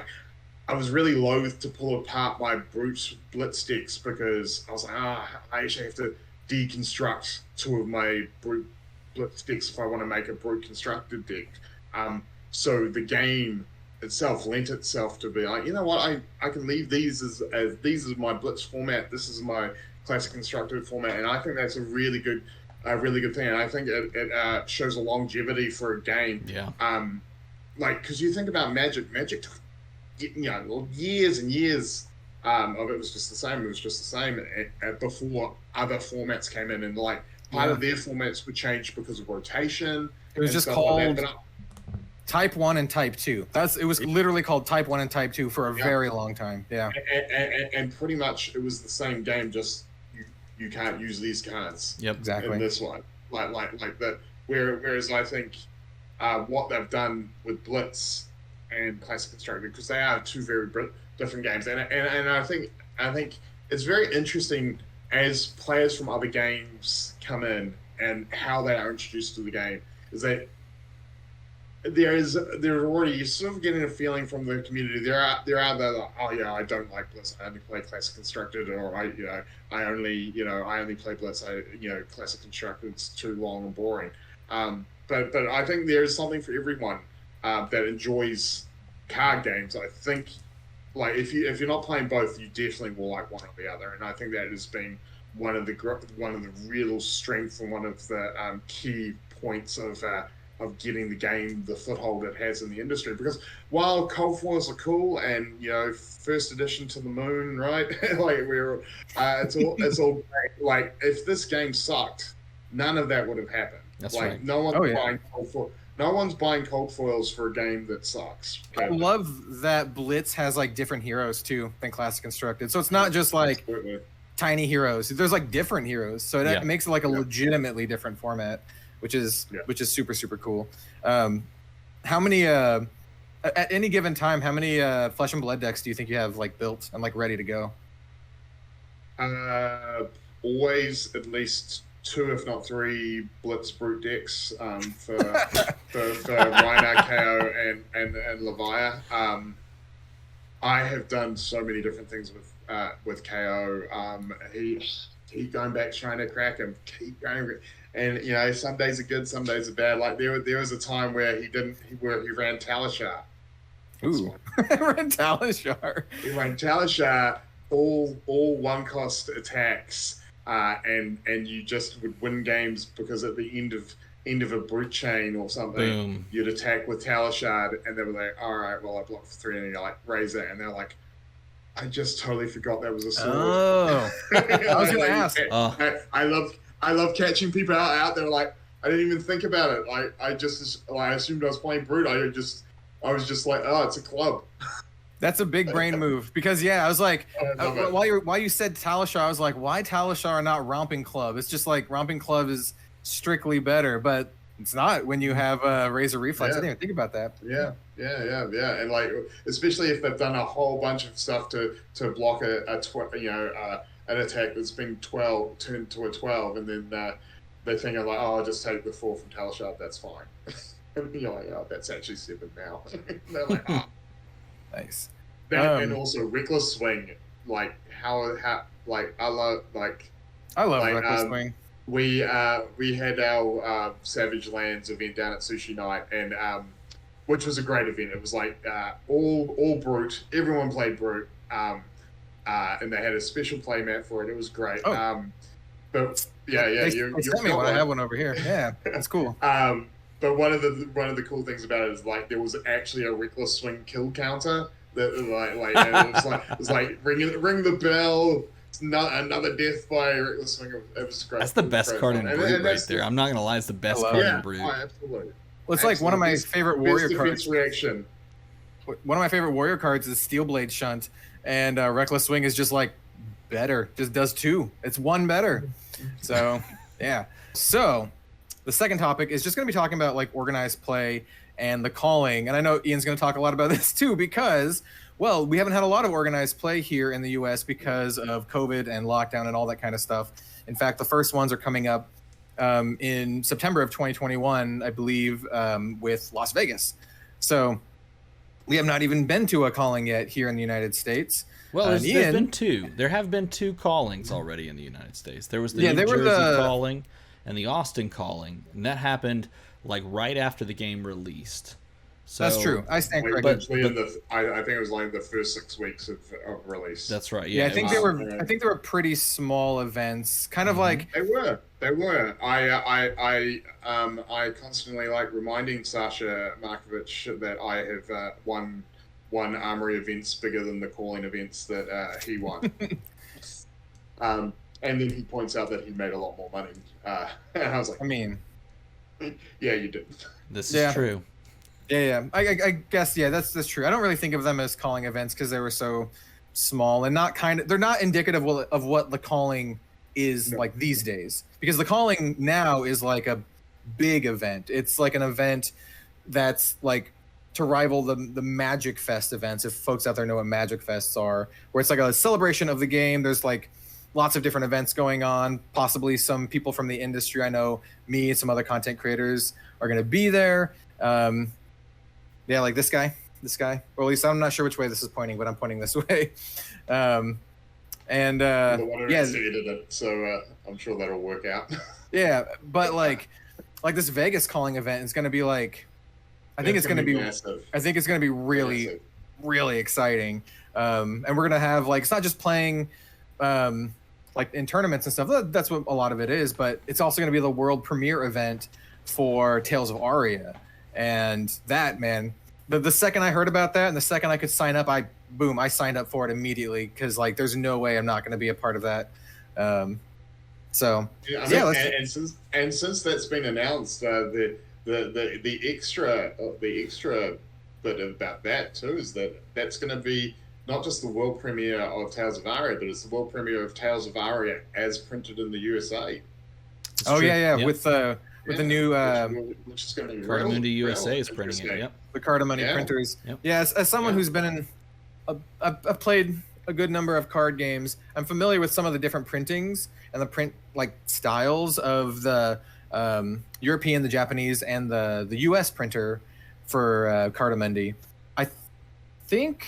I was really loath to pull apart my Brute Blitz decks, because I was like, I actually have to deconstruct two of my Brute Blitz decks if I want to make a Brute Constructed deck. So the game itself lent itself to be like, you know what, I can leave these as these is my Blitz format, this is my Classic Constructed format, and I think that's a really good thing, and I think it shows a longevity for a game. Yeah. Like, because you think about Magic took, you know, years and years of it was just the same. It was just the same before other formats came in, and like part of their formats were changed because of rotation. It was just called Type 1 and Type 2. It was literally called Type 1 and Type 2 for a very long time. Yeah. And pretty much it was the same game, just you can't use these cards. Yep, exactly. In this one, like that. Whereas I think what they've done with Blitz and Classic Constructed, because they are two very different games, and I think it's very interesting as players from other games come in and how they are introduced to the game, is that there's already, you're sort of getting a feeling from the community. There are the, oh yeah, I don't like Blitz, I only play Classic Constructed, or I only play Blitz, Classic Constructed's too long and boring. But I think there's something for everyone that enjoys card games. I think, like, if you're not playing both, you definitely will like one or the other, and I think that has been one of the real strengths and one of the key points of getting the game the foothold it has in the industry. Because while cold foils are cool, and first edition to the moon, right? Like, it's all great. Like, if this game sucked, none of that would have happened. That's like, right. No one's buying cold foil. No one's buying cold foils for a game that sucks. I love that Blitz has like different heroes too than Classic Constructed. So it's not just like tiny heroes. There's like different heroes. So it makes it like a legitimately different format, which is super, super cool. How many at any given time, how many Flesh and Blood decks do you think you have like built and like ready to go? Always at least 2, if not 3 Blitz Brute decks for Rhino, KO, and Levia. I have done so many different things with KO. He going back trying to crack him, keep going, and some days are good, some days are bad. Like there was a time where he ran Talishar. Ooh, ran Talishar. He ran Talishar, all 1-cost attacks. and you just would win games because at the end of a brute chain or something, Boom. you'd attack with Talishard, and they were like, all right, well, I blocked for 3, and you're like, raise it, and they're like, I just totally forgot that was a sword. Oh, I was gonna ask. I love catching people out there like, I didn't even think about it. I assumed I was playing brute. I was just like, oh, it's a club. That's a big brain move because I was like, while you said Talishar, I was like, why Talishar and not Romping Club? It's just like Romping Club is strictly better, but it's not when you have Razor Reflex. I didn't even think about that. Yeah, and like especially if they've done a whole bunch of stuff to block an attack that's been 12 turned to a 12, and then they think of like, oh, I'll just take the 4 from Talishard, that's fine. And you're like, oh, that's actually 7 now. They're like, oh. Nice. And also Reckless Swing, like how like I love Reckless Swing. We had our Savage Lands event down at Sushi Night, and which was a great event. It was like all brute. Everyone played brute, and they had a special play mat for it. It was great. Oh. But you sent me one. I have one over here. Yeah, that's cool. But one of the cool things about it is like there was actually a Reckless Swing kill counter that it was like ring the bell. It's not another death by Reckless Swing. It was great. That's the best card in Brute right there. I'm not gonna lie, it's the best card in Brute. Oh, absolutely. Well, it's like one of my favorite warrior cards. Reaction. One of my favorite warrior cards is Steelblade Shunt, and Reckless Swing is just like better. Just does 2. It's 1 better. So yeah. So the second topic is just going to be talking about like organized play and the calling. And I know Ian's going to talk a lot about this too because, well, we haven't had a lot of organized play here in the U.S. because of COVID and lockdown and all that kind of stuff. In fact, the first ones are coming up in September of 2021, I believe, with Las Vegas. So we have not even been to a calling yet here in the United States. Well, there's been 2. There have been 2 callings already in the United States. There was the New Jersey calling and the Austin calling, and that happened like right after the game released. So that's true. I stand corrected. I think it was like the first 6 weeks of release. That's right. Yeah, I think they were pretty small events, kind of like they were. I constantly like reminding Sasha Markovich that I have won Armory events bigger than the calling events that he won. And then he points out that he made a lot more money. And I was like, I mean, yeah, you did. This is true. Yeah. I guess that's true. I don't really think of them as calling events because they were so small and they're not indicative of what the calling is like these days. Because the calling now is like a big event. It's like an event that's like to rival the Magic Fest events, if folks out there know what Magic Fests are, where it's like a celebration of the game. There's like lots of different events going on. Possibly some people from the industry, I know me and some other content creators are going to be there. Yeah, like this guy, or at least I'm not sure which way this is pointing, but I'm pointing this way. So I'm sure that'll work out. Yeah, but like this Vegas calling event is going to be like, I think it's going to be massive. I think it's going to be really, massive. Really exciting. And we're going to have like, it's not just playing like in tournaments and stuff. That's what a lot of it is, but it's also going to be the world premiere event for Tales of Aria. And that, man, the second I heard about that and the second I could sign up, I signed up for it immediately because like there's no way I'm not going to be a part of that. Since that's been announced, the extra bit about that too is that's going to be not just the world premiere of Tales of Aria, but it's the world premiere of Tales of Aria as printed in the USA. Yep. With the new which is going to be Cardamundi USA is printing it. Yep. The Cardamundi printers. Yep. Yeah, as someone who's been in, I've played a good number of card games. I'm familiar with some of the different printings and the print like styles of the European, the Japanese, and the US printer for Cardamundi. I think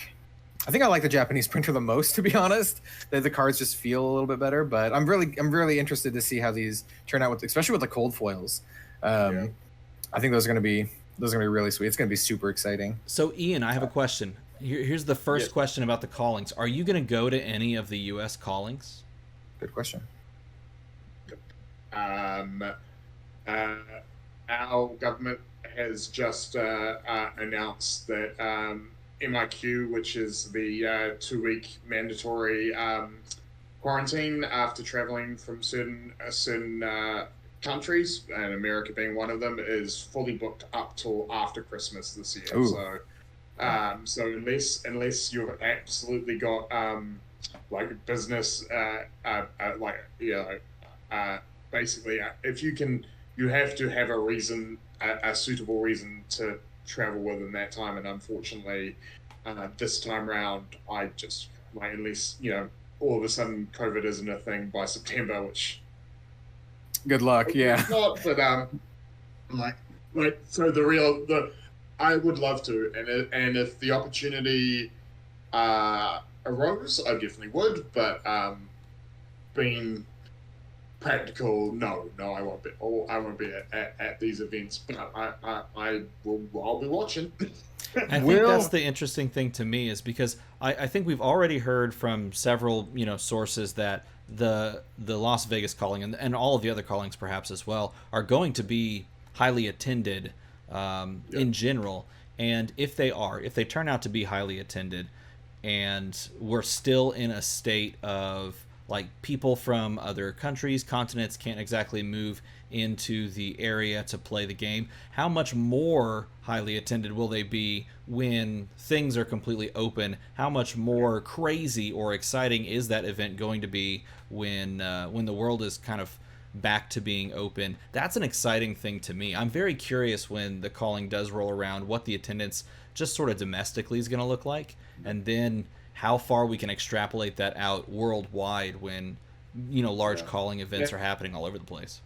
I like the Japanese printer the most, to be honest. The cards just feel a little bit better, but I'm really interested to see how these turn out especially with the cold foils. I think those are going to be really sweet. It's going to be super exciting. So Ian, I have a question. Here's the first question about the callings. Are you going to go to any of the US callings? Good question. Um, uh, our government has just announced that MIQ, which is the 2 week mandatory quarantine after traveling from certain countries, and America being one of them, is fully booked up till after Christmas this year. Ooh. So unless you've absolutely got like business, like basically, if you can, you have to have a reason, a suitable reason to travel within that time. And unfortunately, this time round, I just like, unless all of a sudden COVID isn't a thing by September, which Good luck. Yeah. not, but so I would love to, and if the opportunity arose, I definitely would. But being practical, no, I won't be. I won't be at these events, but I'll be watching. I think that's the interesting thing to me, is because I think we've already heard from several sources that the Las Vegas calling and all of the other callings perhaps as well are going to be highly attended in general. And if they turn out to be highly attended, and we're still in a state of like people from other countries, continents can't exactly move into the area to play the game, how much more highly attended will they be when things are completely open? How much more crazy or exciting is that event going to be when the world is kind of back to being open? That's an exciting thing to me. I'm very curious when the calling does roll around what the attendance just sort of domestically is going to look like, and then how far we can extrapolate that out worldwide when large calling events are happening all over the place.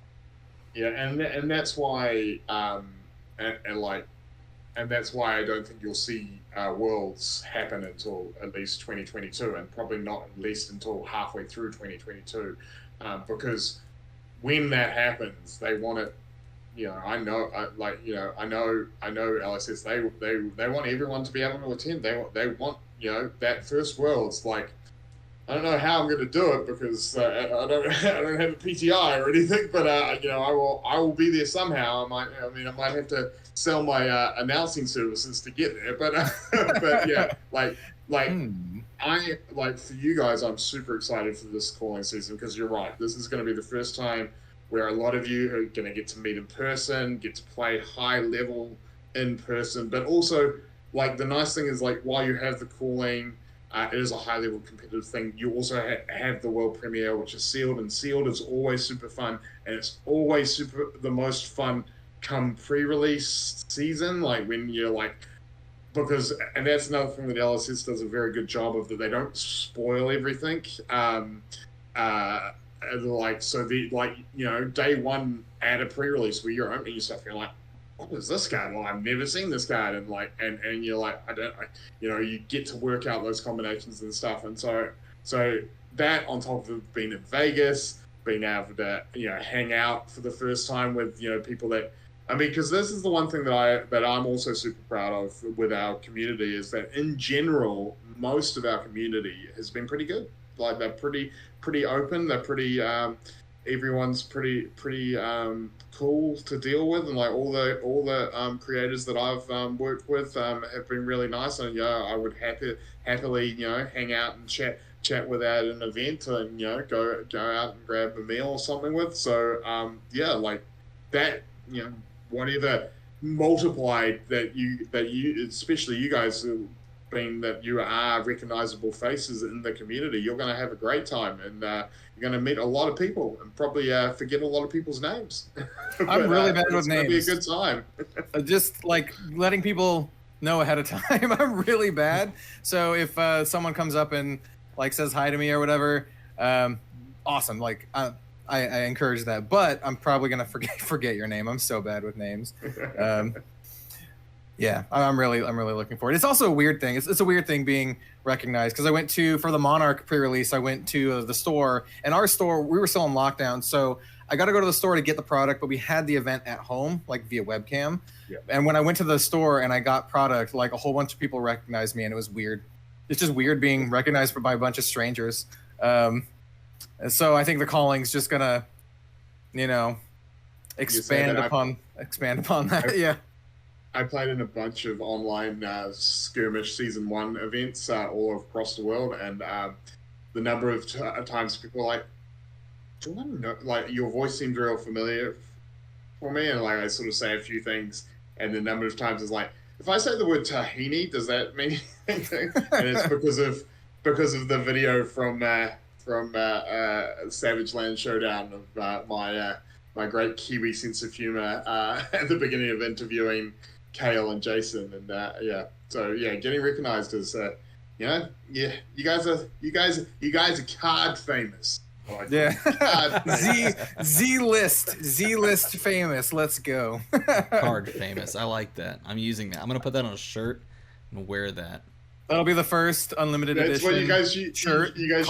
Yeah, and that's why and that's why I don't think you'll see Worlds happen until at least 2022, and probably not at least until halfway through 2022, because when that happens, they want it. I know LSS. They want everyone to be able to attend. They want that first Worlds. Like, I don't know how I'm going to do it because I don't have a PTI or anything, but I will be there somehow. I might have to sell my announcing services to get there, but but yeah, I for you guys, I'm super excited for this calling season, because you're right. This is going to be the first time where a lot of you are going to get to meet in person, get to play high level in person, but also the nice thing is while you have the calling. It is a high-level competitive thing. You also have the world premiere, which is sealed, and sealed is always super fun, and it's always the most fun come pre-release season, when you're because, and that's another thing that LSS does a very good job of, that they don't spoil everything. Day one at a pre-release where you're opening your stuff, you're like, what is this card? Well, I've never seen this card, and you're like, you get to work out those combinations and stuff, and so that on top of being in Vegas, being able to hang out for the first time with people that, because this is the one thing that I'm also super proud of with our community, is that in general most of our community has been pretty good. They're pretty open. They're pretty. Everyone's pretty cool to deal with, and all the creators that I've worked with have been really nice, and I would happily hang out and chat with at an event, and go out and grab a meal or something with. So that, whatever multiplied that you especially you guys, being that you are recognizable faces in the community, you're going to have a great time, and you're going to meet a lot of people and probably forget a lot of people's names. I'm really bad with names. It's going to be a good time. Just letting people know ahead of time. I'm really bad. So if someone comes up and says hi to me or whatever, awesome. I encourage that, but I'm probably going to forget your name. I'm so bad with names. Yeah, I'm really looking forward. It's also a weird thing. It's a weird thing being recognized, because I went for the Monarch pre-release, I went to the store, and our store, we were still in lockdown, so I got to go to the store to get the product, but we had the event at home, via webcam. Yeah. And when I went to the store and I got product, a whole bunch of people recognized me, and it was weird. It's just weird being recognized by a bunch of strangers. And so I think the calling's just gonna you know, expand upon that. Yeah. I played in a bunch of online skirmish season 1 events all across the world, and the number of times people are like, "Do you want to know?" Like, your voice seemed real familiar for me, and like I sort of say a few things, and the number of times is like, if I say the word tahini, does that mean anything? And it's because of the video from Savage Land Showdown of my great Kiwi sense of humor at the beginning of interviewing Kel and Jason, and so getting recognized as you guys are card famous. Like, Z list famous. Let's go. Card famous. I like that. I'm using that. I'm gonna put that on a shirt and wear that. That'll be the first unlimited That's edition what you guys shirt. You guys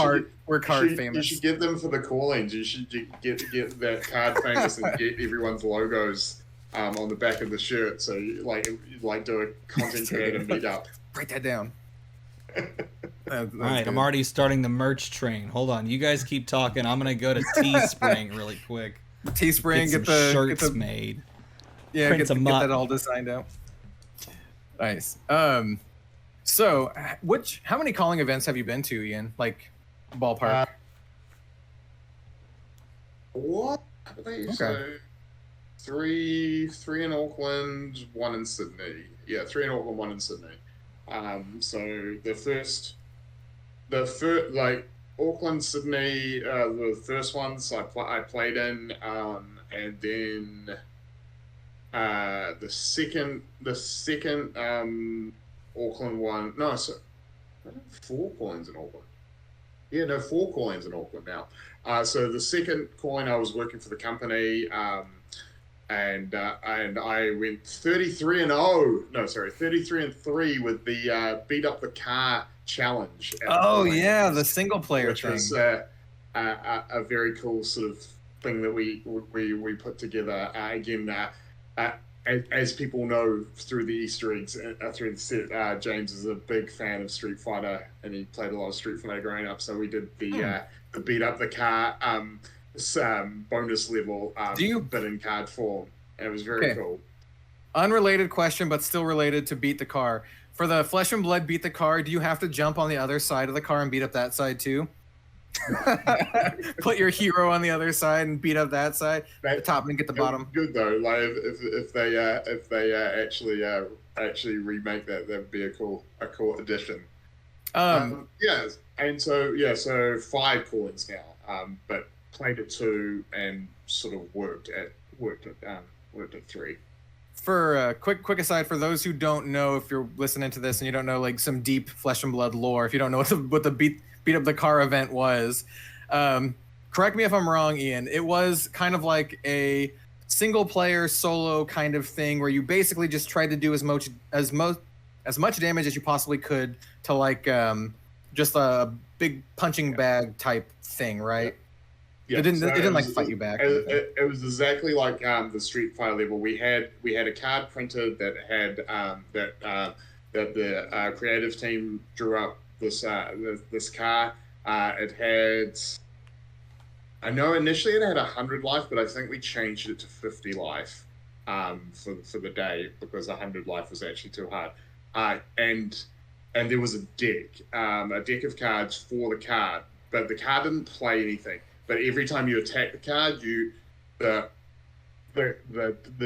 we're card You famous. should get them for the callings. You should get that card famous and get everyone's logos on the back of the shirt. So you do a content creator meetup. Write that down. All right, I'm already starting the merch train. Hold on, you guys keep talking. I'm gonna go to Teespring really quick. Teespring, get the shirts made. Yeah, get that all designed out. Nice. So, how many calling events have you been to, Ian? Like, ballpark. What? Okay. So, three in Auckland, 1 in Sydney. Yeah, 3 in Auckland, 1 in Sydney. So Auckland, Sydney, the first ones I played in, and then the second Auckland one. No, so 4 coins in Auckland. Yeah, no, 4 coins in Auckland now. So the second coin, I was working for the company, and I went 33-3 with the beat up the car challenge. The single player which thing. Was a very cool sort of thing that we put together. As people know through the Easter eggs, through the set, James is a big fan of Street Fighter, and he played a lot of Street Fighter growing up. So we did the beat up the car bonus level but in card form, and it was very cool. Unrelated question, but still related to beat the car. For the Flesh and Blood beat the car, do you have to jump on the other side of the car and beat up that side too? Put your hero on the other side and beat up that side, the top and get the bottom. Good though, like if they actually remake that, that'd be a cool addition. Yes, and so 5 coins now, but played at 2 and sort of worked at 3. For a quick aside, for those who don't know, if you're listening to this and you don't know like some deep Flesh and Blood lore, if you don't know what the beat up the car event was, correct me if I'm wrong, Ian. It was kind of like a single player solo kind of thing where you basically just tried to do as much damage as you possibly could to like just a big punching bag type thing, right? Yeah, it didn't like fight you back. It was exactly like the Street Fighter level. We had a card printed that had that the creative team drew up this car. It had, I know initially it had 100 life, but I think we changed it to 50 life for the day because 100 life was actually too hard. And there was a deck of cards for the card, but the card didn't play anything. But every time you attack the card, the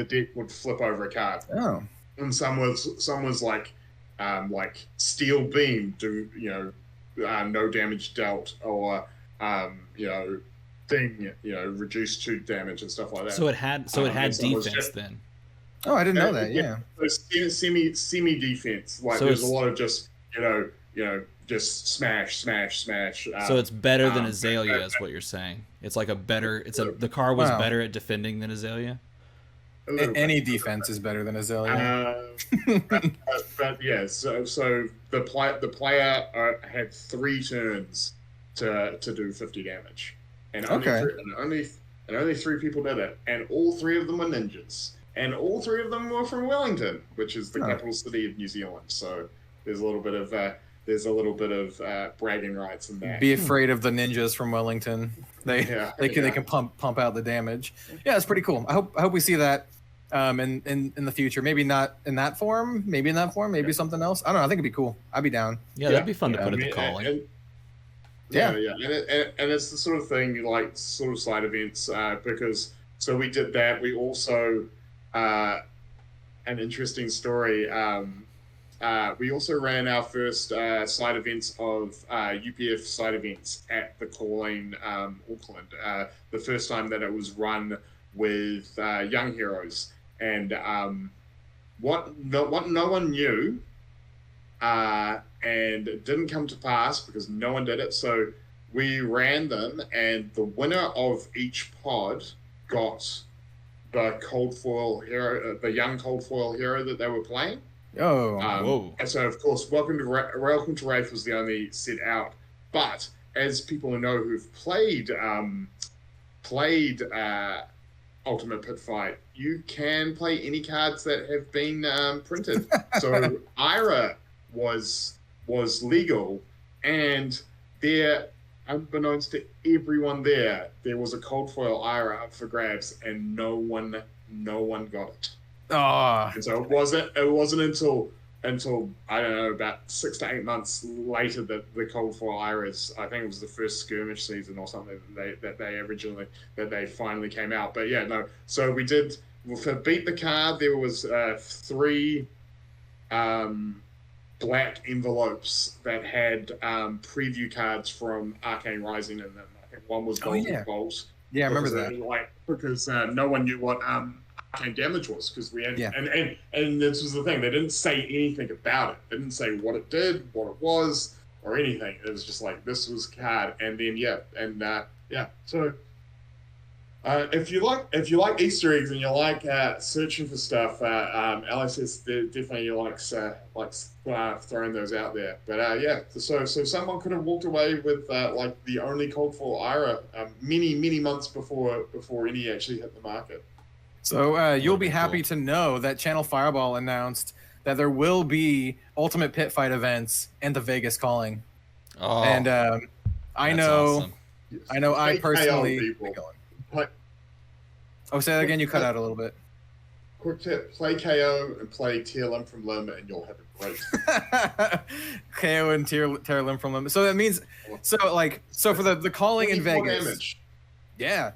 deck would flip over a card. Oh. And some was like steel beam, no damage dealt, or reduced to damage and stuff like that. So it had defense then. Oh, I didn't know that. Yeah. Semi defense. Like so there's a lot of just just smash. So it's better than Azalea, is what you're saying. It's like the car was better at defending than Azalea. Any defense is better than Azalea. But yeah, so the player had 3 turns to do 50 damage, and only 3 people did it, and all 3 of them were ninjas, and all 3 of them were from Wellington, which is the capital city of New Zealand. So there's a little bit of there's a little bit of bragging rights in that. Be afraid of the ninjas from Wellington. They can pump out the damage. Yeah, it's pretty cool. I hope we see that in the future. Maybe not in that form. Maybe in that form. Maybe something else. I don't know. I think it'd be cool. I'd be down. Yeah, that'd be fun to put at the calling. And it's the sort of thing like sort of side events because so we did that. We also an interesting story. We also ran our first side events of UPF side events at the Calling Auckland. The first time that it was run with young heroes, and what no one knew, and it didn't come to pass because no one did it. So we ran them, and the winner of each pod got the cold foil hero, the young cold foil hero that they were playing. Whoa! And so, of course, Welcome to Wraith was the only set out. But as people know who've played Ultimate Pit Fight, you can play any cards that have been printed. So Ira was legal, and there, unbeknownst to everyone there was a cold foil Ira up for grabs, and no one got it. And so it wasn't until I don't know, about 6 to 8 months later that the cold foil Iras, I think it was the first skirmish season or something that they finally came out. But yeah, no. So we did for Beat the Card. There was 3 black envelopes that had preview cards from Arcane Rising in them. I think one was Golden Bolt. Yeah, I remember that. Because no one knew what Arcane Damage was, because we had and this was the thing, they didn't say anything about it. They didn't say what it did, what it was, or anything. It was just like, this was a card, and then so if you like Easter eggs and you like searching for stuff, LSS definitely likes throwing those out there. But so someone could have walked away with like the only cold foil Ira many months before any actually hit the market. So you'll be happy to know that Channel Fireball announced that there will be Ultimate Pit Fight events and the Vegas Calling. Oh, and I know, awesome. I know, I personally. Say that again. You cut out a little bit. Quick tip: play KO and play Tear Limb from Limb, and you'll have a great. KO and Tear Limb from Limb. So that means, so for the Calling in Vegas. Damage. Yeah,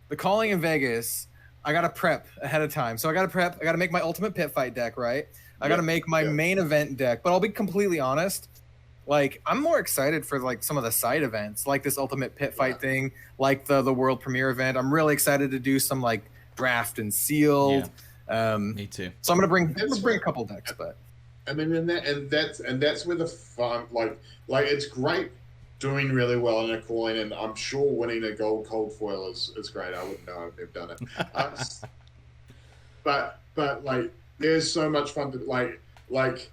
the Calling in Vegas. I gotta prep ahead of time. So I gotta make my Ultimate Pit Fight deck, right? I gotta make my main event deck. But I'll be completely honest, like I'm more excited for like some of the side events, like this Ultimate Pit Fight thing, like the world premiere event. I'm really excited to do some like draft and sealed. Me too. So I'm gonna bring a couple decks, but I mean, that's where the fun, like it's great doing really well in a Calling, and I'm sure winning a gold cold foil is great. I wouldn't know if they've done it. But like there's so much fun to like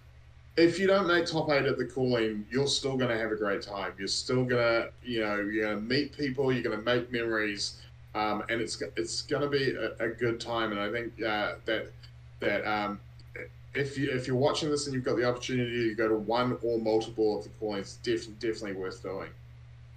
if you don't make top 8 at the Calling, you're still gonna have a great time. You're still gonna you're gonna meet people, you're gonna make memories, and it's gonna be a good time. And I think that if you're watching this and you've got the opportunity to go to one or multiple of the Calling, it's definitely worth doing.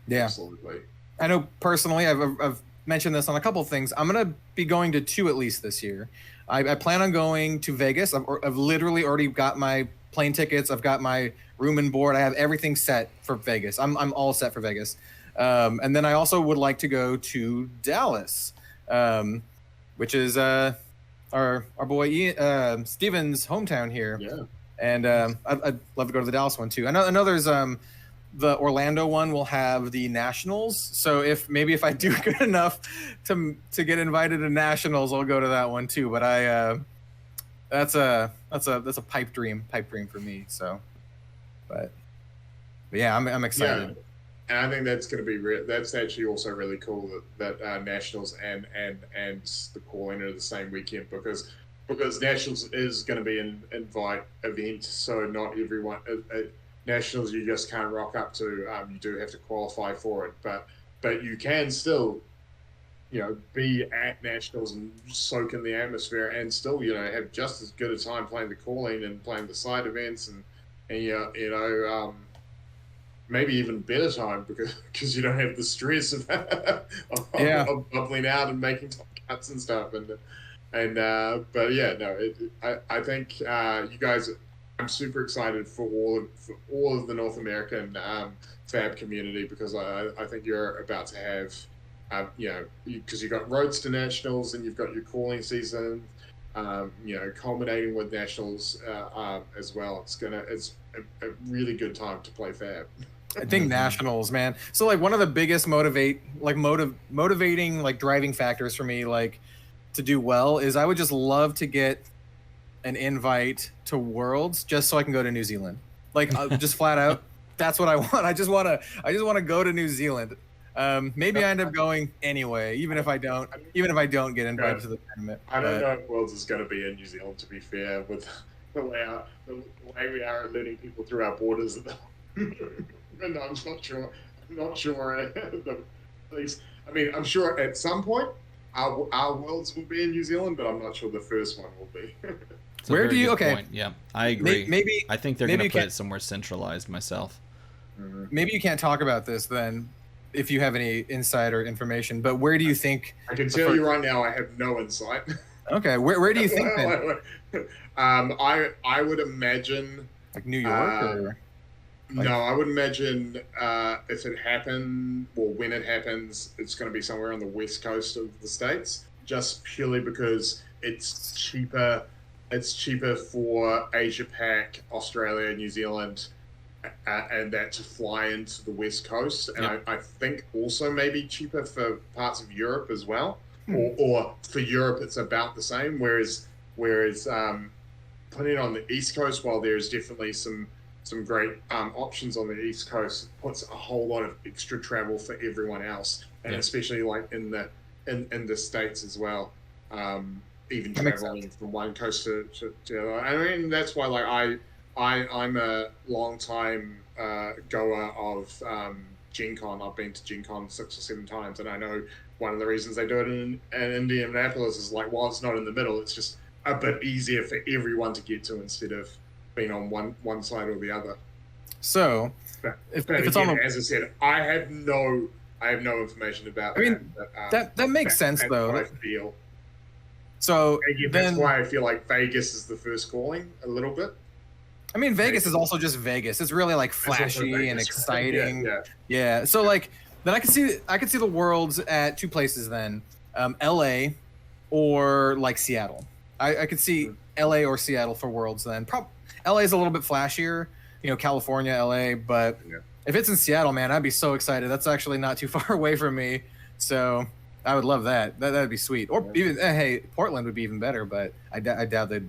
Yeah, absolutely. I know personally, I've mentioned this on a couple of things. I'm gonna be going to 2 at least this year. I plan on going to Vegas. I've literally already got my plane tickets. I've got my room and board. I have everything set for Vegas. I'm all set for Vegas. And then I also would like to go to Dallas, which is our boy Iain, Steven's hometown here. Yeah. And I'd love to go to the Dallas one too. I know there's the Orlando one will have the Nationals. So if I do good enough to get invited to Nationals, I'll go to that one too. But that's a pipe dream for me. So, but yeah, I'm excited. Yeah. And I think that's going to be that's actually also really cool that Nationals and the Calling are the same weekend because Nationals is going to be an invite event, so not everyone Nationals you just can't rock up to. You do have to qualify for it, but you can still be at Nationals and soak in the atmosphere and still have just as good a time playing the Calling and playing the side events and maybe even better time because you don't have the stress of, of bubbling out and making top cuts and stuff. But yeah, no, I think you guys. I'm super excited for all of the North American fab community because I think you're about to have, because you've got roads to nationals and you've got your calling season, culminating with nationals as well. It's a really good time to play fab. I think nationals, man. So like one of the biggest motivating like driving factors for me, like to do well, is I would just love to get an invite to Worlds just so I can go to New Zealand. Like just flat out, that's what I want. I just want to go to New Zealand. Maybe I end up going anyway, even if I don't get invited to the tournament. I don't know if Worlds is going to be in New Zealand. To be fair, with the way we are letting people through our borders, and I'm not sure. I'm not sure. At least, I mean, I'm sure at some point our Worlds will be in New Zealand, but I'm not sure the first one will be. Where do you? Okay, point. Yeah, I agree. Maybe I think they're going to put it somewhere centralized. Myself. Maybe you can't talk about this then, if you have any insider information. But where do you think? I can tell you right now, I have no insight. Okay, where do you think then? I would imagine like New York or. Like, no, I would imagine if it happened, or when it happens, it's going to be somewhere on the west coast of the States, just purely because it's cheaper. It's cheaper for Asia Pac, Australia, New Zealand, and that to fly into the west coast. And I think also maybe cheaper for parts of Europe as well. Or for Europe, it's about the same. Whereas putting it on the east coast, while there's definitely some great options on the east coast, puts a whole lot of extra travel for everyone else, and especially like in the States as well. Even traveling from one coast to the other. I mean, that's why like I'm a long time goer of Gen Con. I've been to Gen Con 6 or 7 times, and I know one of the reasons they do it in Indianapolis is like, while it's not in the middle, it's just a bit easier for everyone to get to instead of being on one side or the other. So, if it's on, as I said, I have no information about. I mean, that makes sense though. I feel. So that's why I feel like Vegas is the first calling a little bit. I mean, Vegas is also just Vegas. It's really like flashy and exciting. Yeah. So like, then I could see the Worlds at 2 places then, LA or like Seattle. I could see LA or Seattle for Worlds then. LA is a little bit flashier, California, LA, but if it's in Seattle, man, I'd be so excited. That's actually not too far away from me. So I would love that. That'd be sweet. Or even, hey, Portland would be even better, but I doubt they'd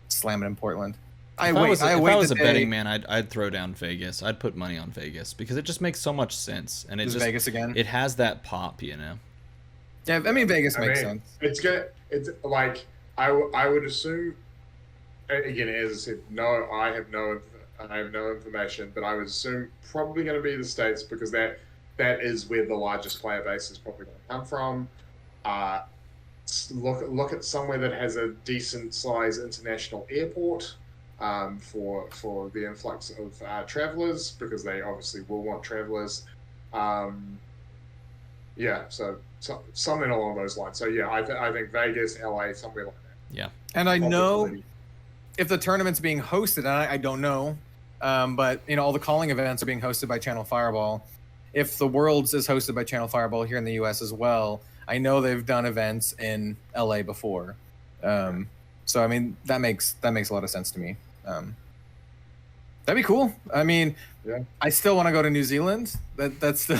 slam it in Portland. If I was a betting man, I'd throw down Vegas. I'd put money on Vegas because it just makes so much sense, and Vegas again. It has that pop, Yeah, I mean Vegas makes sense. It's good. It's like I would assume. Again, as I said, no, I have no information, but I would assume probably going to be the States because that is where the largest player base is probably going to come from. Look at somewhere that has a decent size international airport for the influx of travelers, because they obviously will want travelers. So something along those lines. So yeah, I think Vegas, LA, somewhere like that. Yeah, and I know if the tournament's being hosted, and I don't know, but all the calling events are being hosted by Channel Fireball. If the Worlds is hosted by Channel Fireball here in the U.S. as well, I know they've done events in LA before. So I mean that makes a lot of sense to me. That'd be cool. I mean, I still want to go to New Zealand. I still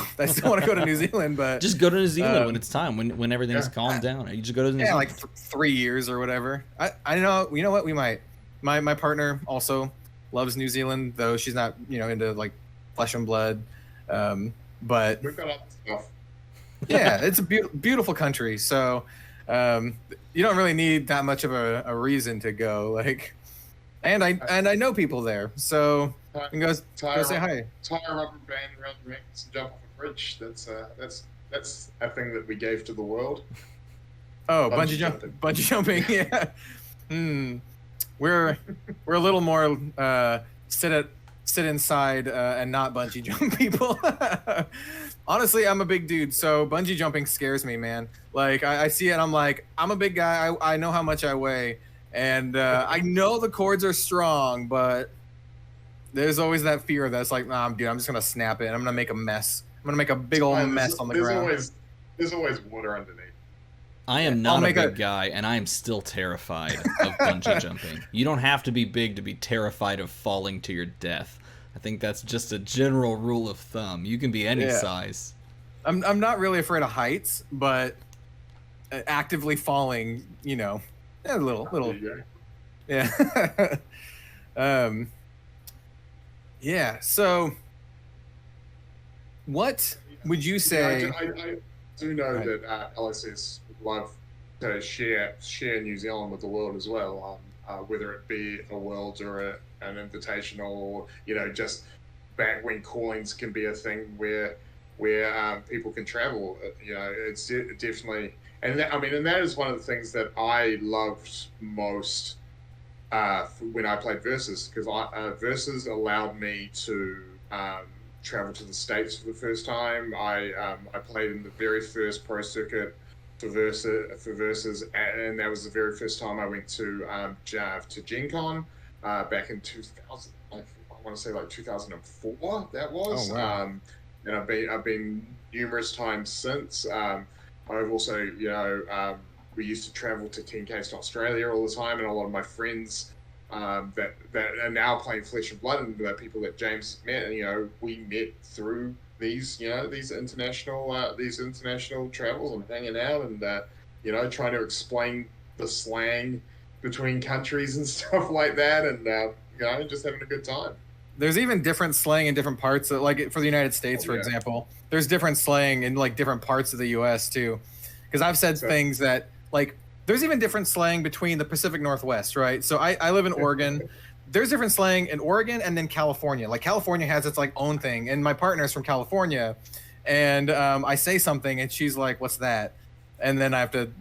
want to go to New Zealand, but just go to New Zealand when it's time, when everything's calmed down. You just go to New Zealand. Like 3 years or whatever. I know. You know what? We might. My partner also loves New Zealand, though she's not into like flesh and blood. But we've got other stuff. Yeah, it's a beautiful country. So you don't really need that much of a reason to go. Like, and I know people there, so you can go say hi. Tie a rubber band around your ankles and jump off a bridge. That's a thing that we gave to the world. Oh, bungee jumping. Yeah. We're a little more sit sit inside and not bungee jump people. Honestly, I'm a big dude, so bungee jumping scares me, man. Like I see it, I'm like, I'm a big guy. I know how much I weigh, and I know the cords are strong, but there's always that fear that's like, nah, dude, I'm just gonna snap it. I'm gonna make a mess. I'm gonna make a big old mess on the ground. There's always water underneath. I am not a big guy, and I am still terrified of bungee jumping. You don't have to be big to be terrified of falling to your death. I think that's just a general rule of thumb. You can be any size. I'm not really afraid of heights, but actively falling, you know, a little. Yeah. Yeah. So, what would you say? I do know that LSS would love to share New Zealand with the world as well, whether it be a Worlds or an Invitational, or, you know, just back when callings can be a thing where people can travel. You know, it's definitely, and that is one of the things that I loved most when I played Versus, because Versus allowed me to travel to the States for the first time. I played in the very first pro circuit for Versus, and that was the very first time I went to Gen Con back in 2000. I want to say like 2004. That was. Oh, wow. And I've been numerous times since. I've also, you know, we used to travel to 10Ks to Australia all the time, and a lot of my friends that are now playing Flesh and Blood, and the people that James met, you know, we met through these, you know, these international travels and hanging out, and you know, trying to explain the slang between countries and stuff like that, and you know, just having a good time. There's even different slang in different parts of, like, for the United States, for example. There's different slang in like different parts of the U.S. too, because I've said things that, like, there's even different slang between the Pacific Northwest, right? So I live in Oregon. There's different slang in Oregon and then California. Like, California has its like own thing, and my partner's from California, and I say something and she's like, "What's that?" And then I have to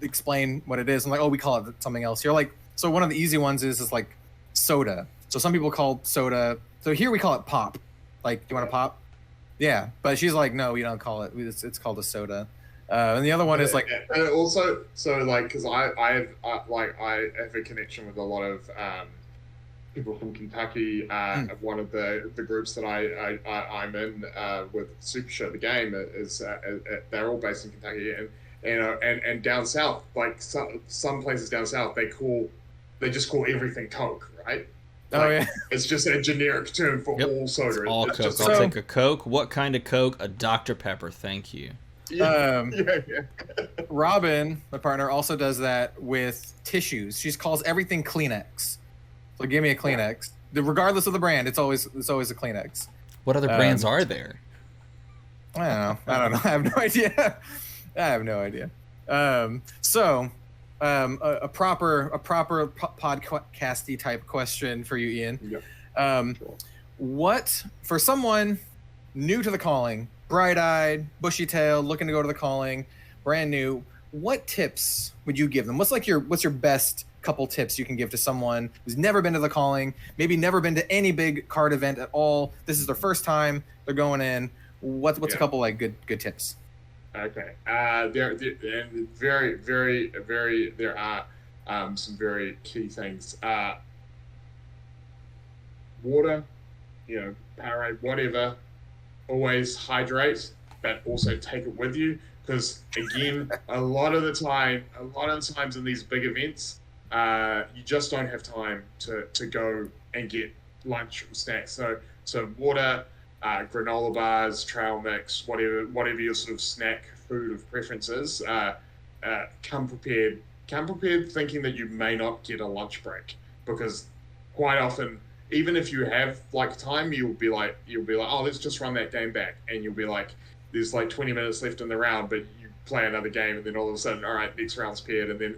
explain what it is. I'm like, "Oh, we call it something else." You're like, so one of the easy ones is like soda. So some people call soda. So here we call it pop. Like, do you want a pop? Yeah, but she's like, no, we don't call it. It's called a soda. And the other one is like, and also, so like, because I have a connection with a lot of people from Kentucky. One of the groups that I'm in with Super Show the game is they're all based in Kentucky, and down south, like some places down south, they just call everything Coke, right? Oh, yeah. It's just a generic term for all soda. It's all Coke. I'll take a Coke. What kind of Coke? A Dr. Pepper. Thank you. Yeah. Robin, my partner, also does that with tissues. She calls everything Kleenex. So give me a Kleenex. Regardless of the brand, it's always a Kleenex. What other brands are there? I don't know. I have no idea. A proper podcasty type question for you, Ian. Yeah. What, for someone new to the calling, bright-eyed, bushy-tailed, looking to go to the calling, brand new, what tips would you give them? What's your best couple tips you can give to someone who's never been to the calling, maybe never been to any big card event at all? This is their first time. They're going in. What's a couple like good tips? Okay. There are some very key things. Water, you know, Powerade, whatever. Always hydrate, but also take it with you, because again, a lot of the times in these big events, you just don't have time to go and get lunch or snacks. So water, granola bars, trail mix, whatever your sort of snack food of preference is, come prepared thinking that you may not get a lunch break, because quite often, even if you have like time, you'll be like, oh, let's just run that game back, and you'll be like, there's like 20 minutes left in the round, but you play another game, and then all of a sudden, all right, next round's paired, and then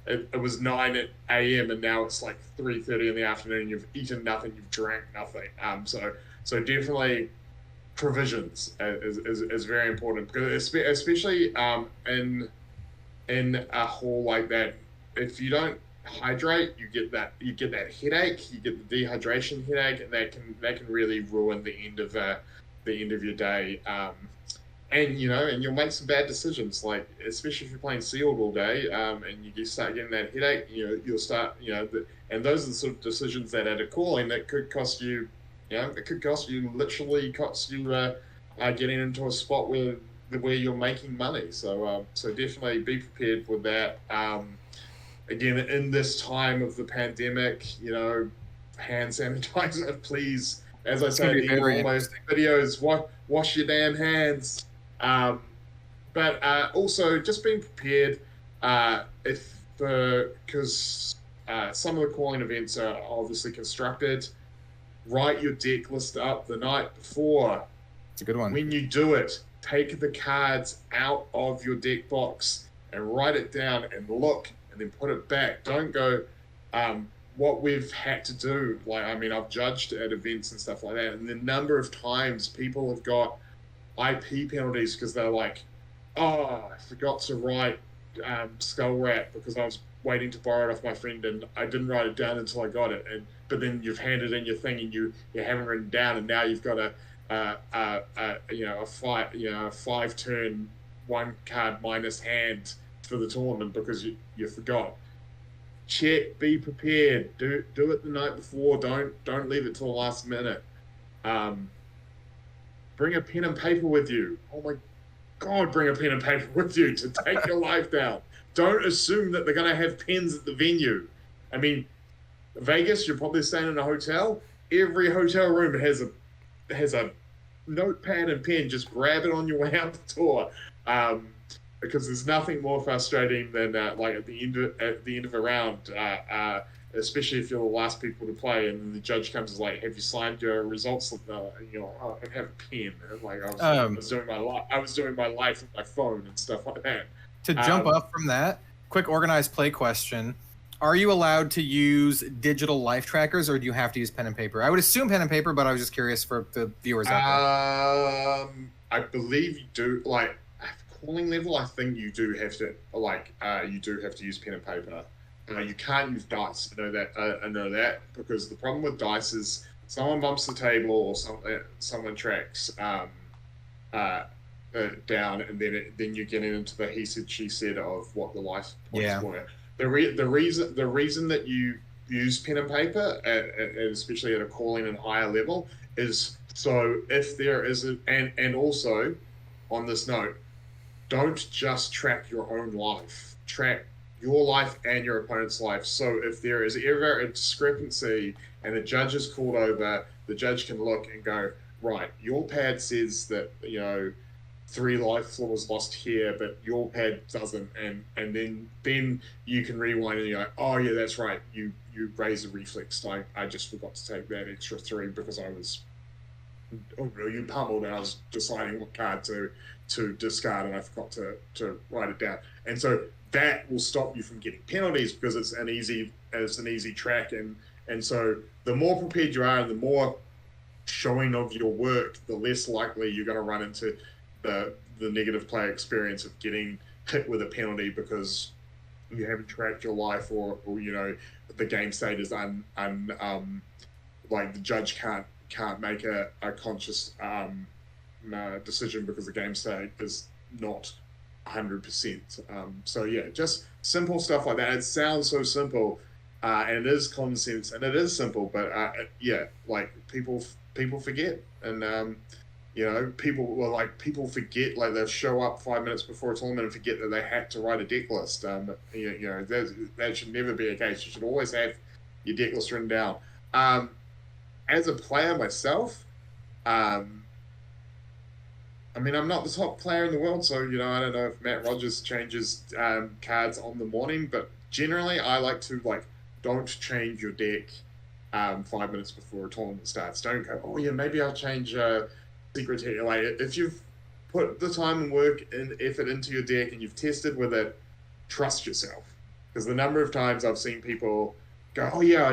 it was 9 a.m. and now it's like 3:30 in the afternoon. You've eaten nothing, you've drank nothing. So definitely provisions is very important, because especially in a hall like that, if you don't hydrate, you get that headache, you get the dehydration headache, and that can really ruin the end of your day. And and you'll make some bad decisions, like especially if you're playing sealed all day, and you start getting that headache. You'll start, and those are the sort of decisions that at a calling that could cost you, it could cost you literally getting into a spot where you're making money. So definitely be prepared for that. Again, in this time of the pandemic, hand sanitizer, please. As I say at the end of all my videos, wash your damn hands. But also just being prepared because some of the calling events are obviously constructed. Write your deck list up the night before. It's a good one. When you do it, take the cards out of your deck box and write it down and look and then put it back. Don't go, what we've had to do. Like, I mean, I've judged at events and stuff like that, and the number of times people have got IP penalties because they're like, oh, I forgot to write Skull Rat because I was waiting to borrow it off my friend and I didn't write it down until I got it. But then you've handed in your thing and you haven't written down, and now you've got a 5-turn 1 card minus hand for the tournament because you forgot. Check, be prepared. Do it the night before. Don't leave it till the last minute. Bring a pen and paper with you. Oh my God, bring a pen and paper with you to take your life down. Don't assume that they're going to have pens at the venue. I mean, Vegas, you're probably staying in a hotel. Every hotel room has a notepad and pen. Just grab it on your way out the door. Because there's nothing more frustrating than like at the end of a round, especially if you're the last people to play, and the judge comes and is like, "Have you signed your results?" And oh, I have a pen. And like I was doing my life with my phone and stuff like that. To jump up from that, quick organized play question: are you allowed to use digital life trackers, or do you have to use pen and paper? I would assume pen and paper, but I was just curious for the viewers out there. I believe you do. Like, calling level, I think you do have to use pen and paper. You can't use dice. I know that because the problem with dice is someone bumps the table or someone tracks down, and then you get into the he said she said of what the life points were. The reason that you use pen and paper, especially at a calling and higher level, is so if there is and also on this note, don't just track your own life. Track your life and your opponent's life. So if there is ever a discrepancy and a judge is called over, the judge can look and go, right, your pad says that 3 life was lost here, but your pad doesn't, and then you can rewind and you go, oh yeah, that's right, you raised a reflex. I just forgot to take that extra 3 because you pummeled and I was deciding what card to discard and I forgot to write it down. And so that will stop you from getting penalties because it's an easy track. And so the more prepared you are and the more showing of your work, the less likely you're going to run into the negative player experience of getting hit with a penalty because you haven't tracked your life or the game state is like the judge can't make a conscious decision because the game state is not 100%. So yeah, just simple stuff like that. It sounds so simple, and it is common sense, and it is simple, but yeah, like people forget, and people forget, like they'll show up 5 minutes before a tournament and forget that they had to write a deck list. That should never be a case. You should always have your deck list written down. As a player myself, I mean, I'm not the top player in the world, so, I don't know if Matt Rogers changes cards on the morning, but generally I like to, don't change your deck 5 minutes before a tournament starts. Don't go, oh yeah, maybe I'll change Secret here. Like, if you've put the time and work and effort into your deck and you've tested with it, trust yourself. Because the number of times I've seen people go, oh yeah,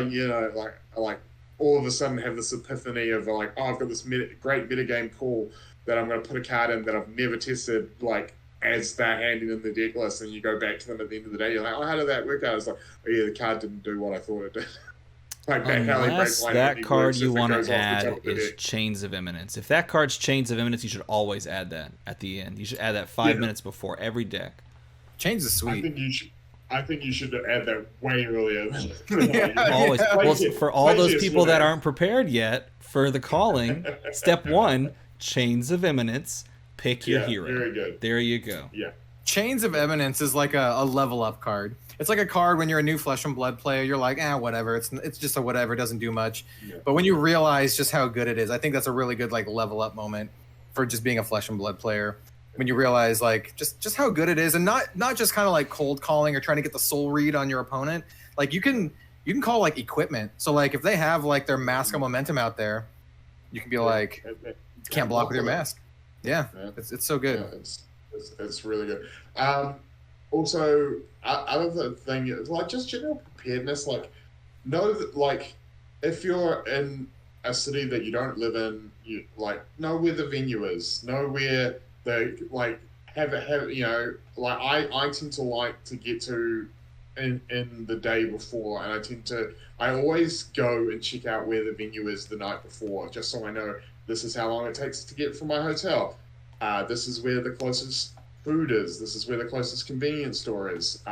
like all of a sudden have this epiphany of like, oh, I've got this great metagame call that I'm going to put a card in that I've never tested, like as they're handing in the deck list, and you go back to them at the end of the day, you're like, oh, how did that work out? It's like, oh yeah, the card didn't do what I thought it did. Like back alley break Unless line that only card works you if it want goes to off the add top of the is deck. Chains of Imminence. If that card's Chains of Imminence, you should always add that at the end. You should add that 5 minutes before every deck. Chains is sweet. I think you should add that way earlier. Always. Yeah. Well, for all those people that aren't prepared yet for the calling, step 1, Chains of Imminence. Pick your hero. Very good. There you go. Yeah. Chains of Eminence is like a level up card. It's like a card when you're a new Flesh and Blood player, you're like, whatever. It's just a whatever. It doesn't do much. Yeah. But when you realize just how good it is, I think that's a really good like level up moment for just being a Flesh and Blood player. When you realize like just how good it is, and not just kind of like cold calling or trying to get the soul read on your opponent. Like you can call like equipment. So like if they have like their Mask of Momentum out there, you can be like, can't block with your mask. Yeah. It's so good. Yeah, it's really good. Also, other thing is like just general preparedness. Like, know that like if you're in a city that you don't live in, you like know where the venue is, know where the like have you know like I tend to like to get to in the day before, and I always go and check out where the venue is the night before, just so I know this is how long it takes to get from my hotel. This is where the closest food is. This is where the closest convenience store is.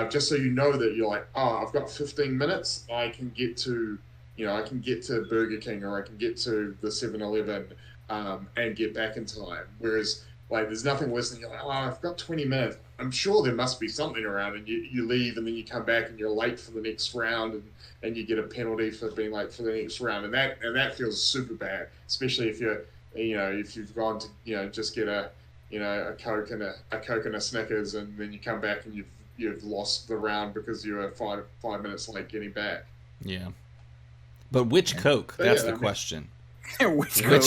Just so you know that you're like, oh, I've got 15 minutes. I can get to Burger King, or I can get to the 7-Eleven and get back in time. Whereas, like, there's nothing worse than you're like, oh, I've got 20 minutes. I'm sure there must be something around, and you leave, and then you come back and you're late for the next round, and you get a penalty for being late for the next round, and that feels super bad, especially if you've gone to just get a Coke and a Snickers, and then you come back and you've lost the round because you were five minutes late getting back. Yeah. But which Coke? That's the question. Which Coke?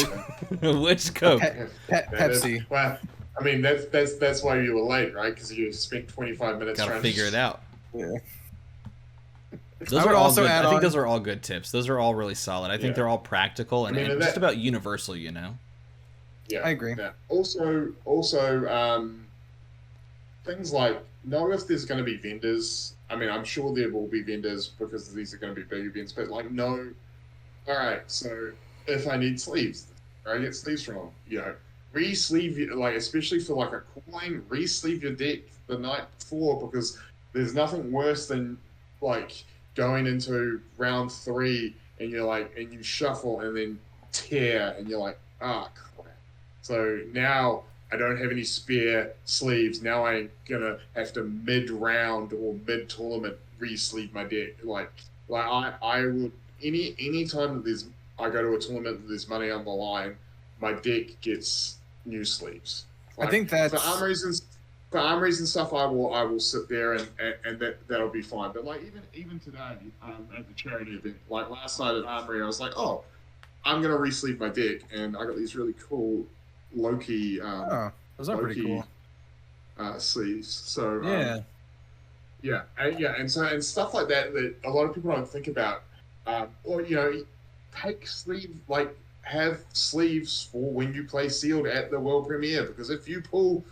Which Coke? Pepsi. Well, I mean that's why you were late, right? Because you spent 25 minutes Gotta trying figure to it out. Yeah. Those are all good. I think those are all good tips. Those are all really solid. I think they're all practical and just about universal, you know. Yeah, I agree. Yeah. Also, things like know if there's going to be vendors. I mean, I'm sure there will be vendors because these are going to be big events. But like, know, all right. So if I need sleeves, where I get sleeves from, re-sleeve like especially for like a calling, re-sleeve your deck the night before, because there's nothing worse than like going into round 3 and you're like, and you shuffle and then tear and you're like, crap. So now I don't have any spare sleeves. Now I'm gonna have to mid-round or mid-tournament re-sleeve my deck. Like I would any time that I go to a tournament that there's money on the line, my deck gets new sleeves. Like, I think that's for armories and stuff. I will sit there and that'll be fine. But like even today at the charity event, like last night at Armory, I was like, oh, I'm gonna re-sleeve my deck, and I got these really cool Loki. Those are pretty cool. Sleeves. So and stuff like that a lot of people don't think about. Or take sleeve, like have sleeves for when you play sealed at the world premiere, because if you pull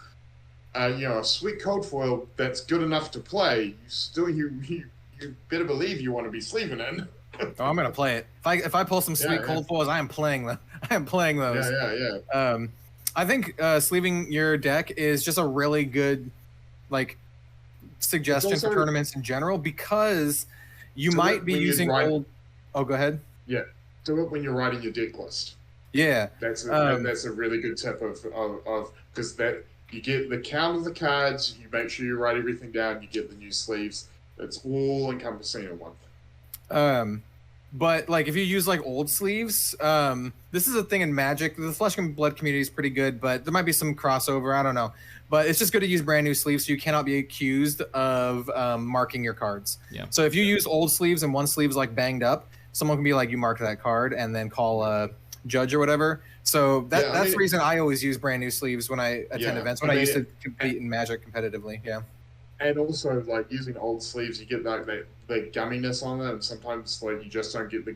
a sweet cold foil that's good enough to play, you better believe you want to be sleeving in. Oh, I'm gonna play it. If I pull some sweet cold foils, I am playing them. I am playing those. Yeah. I think sleeving your deck is just a really good suggestion for tournaments in general, because you might be using old. Oh, go ahead. Yeah, do it when you're writing your deck list. Yeah, that's a really good tip of because that you get the count of the cards, you make sure you write everything down, you get the new sleeves. It's all encompassing in one. But if you use old sleeves, this is a thing in Magic. The Flesh and Blood community is pretty good, but there might be some crossover. I don't know. But it's just good to use brand new sleeves, so you cannot be accused of marking your cards. Yeah. So if you use old sleeves and one sleeve is banged up, someone can be like, you marked that card, and then call a judge or whatever. So that's the reason I always use brand new sleeves when I attend events, when I used to compete in Magic competitively. Yeah. And also, using old sleeves, you get the gumminess on them, and sometimes you just don't get a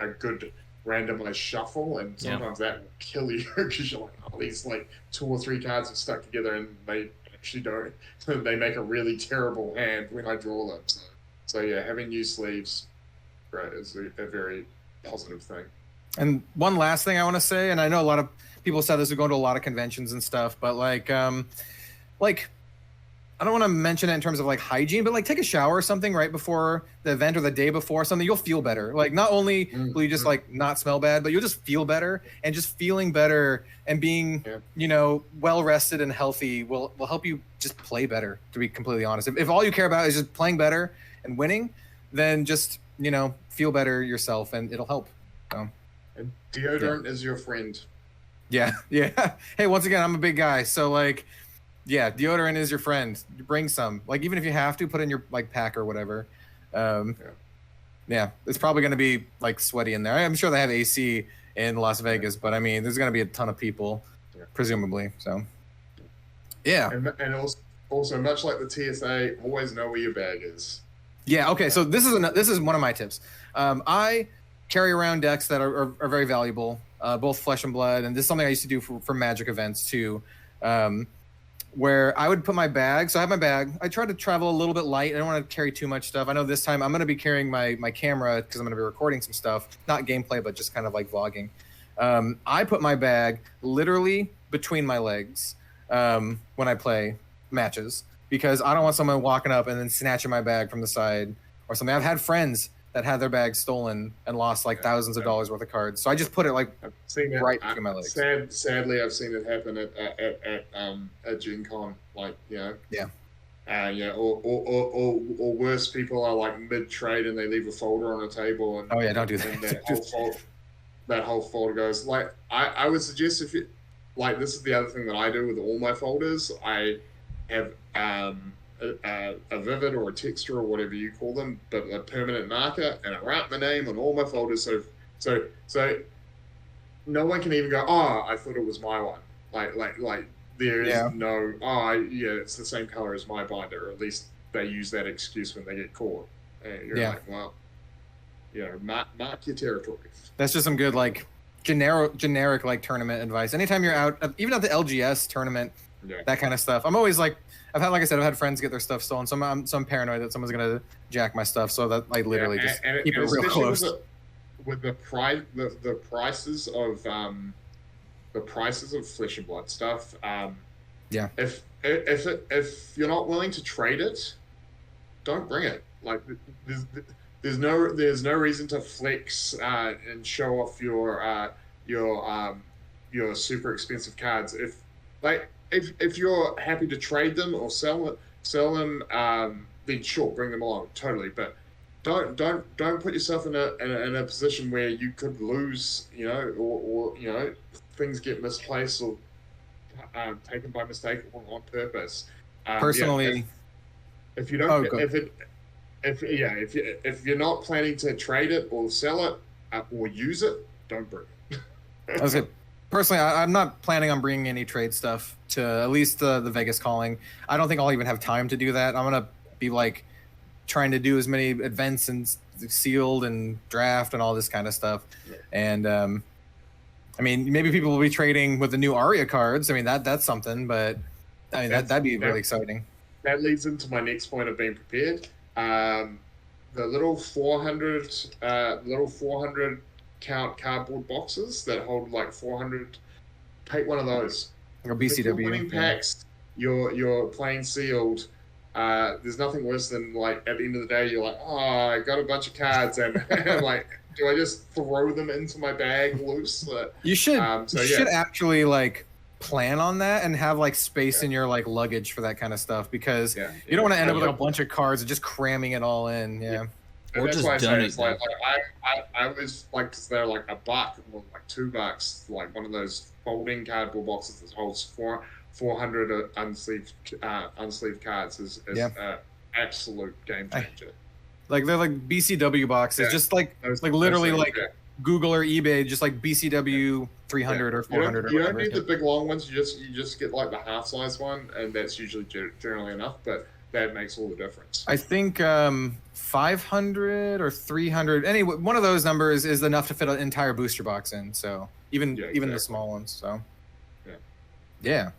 good randomized shuffle, and sometimes that will kill you because you're like, oh, these like 2 or 3 cards are stuck together, and they actually don't. They make a really terrible hand when I draw them. So yeah, having new sleeves, right, is a very positive thing. And one last thing I want to say, and I know a lot of people said this, are going to a lot of conventions and stuff, but like I don't want to mention it in terms of like hygiene, but like take a shower or something right before the event or the day before something, you'll feel better. Like not only will you just like not smell bad, but you'll just feel better, and just feeling better and being, you know, well rested and healthy will help you just play better, to be completely honest. If all you care about is just playing better and winning, then just, you know, feel better yourself and it'll help. So, and deodorant is your friend. Yeah. Hey, once again, I'm a big guy, so like, yeah, deodorant is your friend. Bring some. Like, even if you have to, put in your like pack or whatever. Yeah, it's probably going to be like sweaty in there. I'm sure they have AC in Las Vegas, but I mean, there's going to be a ton of people, presumably. So, yeah. And also, much like the TSA, always know where your bag is. Yeah. Okay. So this is one of my tips. I carry around decks that are very valuable, both Flesh and Blood, and this is something I used to do for Magic events too. Where I would put my bag. So I have my bag. I try to travel a little bit light. I don't want to carry too much stuff. I know this time I'm going to be carrying my camera because I'm going to be recording some stuff, not gameplay, but just kind of like vlogging. I put my bag literally between my legs when I play matches, because I don't want someone walking up and then snatching my bag from the side or something. I've had friends that had their bags stolen and lost like thousands of dollars worth of cards. So I just put it like right between my legs. Sadly, I've seen it happen at Gen Con. Like, you know. Yeah. Or worse, people are like mid-trade and they leave a folder on a table. And, don't do that. And that whole folder goes. Like, I would suggest if you, like, this is the other thing that I do with all my folders. I have a vivid or a texture or whatever you call them, but a permanent marker, and I write my name on all my folders, so no one can even go, oh, I thought it was my one. Like there is no, it's the same color as my binder, or at least they use that excuse when they get caught. And you're like, well, you know, mark your territory. That's just some good like generic like tournament advice. Anytime you're out, even at the LGS tournament, that kind of stuff. I'm always like, I've had friends get their stuff stolen, so I'm paranoid that someone's gonna jack my stuff. So that I literally keep it real close. With the prices of Flesh and Blood stuff, if you're not willing to trade it, don't bring it. Like there's no reason to flex and show off your super expensive cards. If you're happy to trade them or sell them, then sure, bring them along, totally. But don't put yourself in a position where you could lose, you know, or you know, things get misplaced or taken by mistake or on purpose. Personally, if you don't, if you're not planning to trade it or sell it or use it, don't bring it. I was personally, I'm not planning on bringing any trade stuff to at least the Vegas calling. I don't think I'll even have time to do that. I'm gonna be like trying to do as many events and sealed and draft and all this kind of stuff. And I mean, maybe people will be trading with the new Aria cards. I mean, that's something, but I mean that'd be really exciting. That leads into my next point of being prepared. The little 400 count cardboard boxes that hold like 400. Take one of those. Or BCW. Winning packs. You're playing sealed. There's nothing worse than like at the end of the day you're like, oh, I got a bunch of cards and like, do I just throw them into my bag loose? You should. Should actually like plan on that and have like space in your like luggage for that kind of stuff, because you don't want to end up with like a bunch of cards and just cramming it all in. Or just donate. Like I was like, because they're like $1 or like $2, like one of those folding cardboard boxes that holds 400 unsleeved cards is an absolute game changer. Like they're like BCW boxes, just like literally like Google or eBay, just like BCW 300 or 400. You don't need the big long ones. You just get like the half size one, and that's usually generally enough. But that makes all the difference. I think 500 or 300, anyway, one of those numbers is enough to fit an entire booster box in. So even the small ones. So yeah,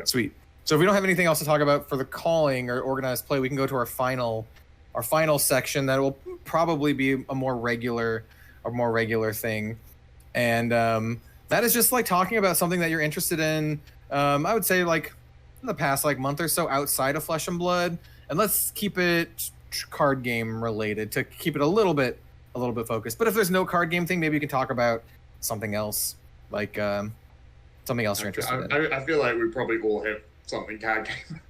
sweet. So if we don't have anything else to talk about for the calling or organized play, we can go to our final section that will probably be a more regular thing, and that is just like talking about something that you're interested in. I would say like in the past like month or so outside of Flesh and Blood, and let's keep it card game related to keep it a little bit focused. But if there's no card game thing, maybe you can talk about something else, like something else you're interested in. I feel like we probably all have something card game.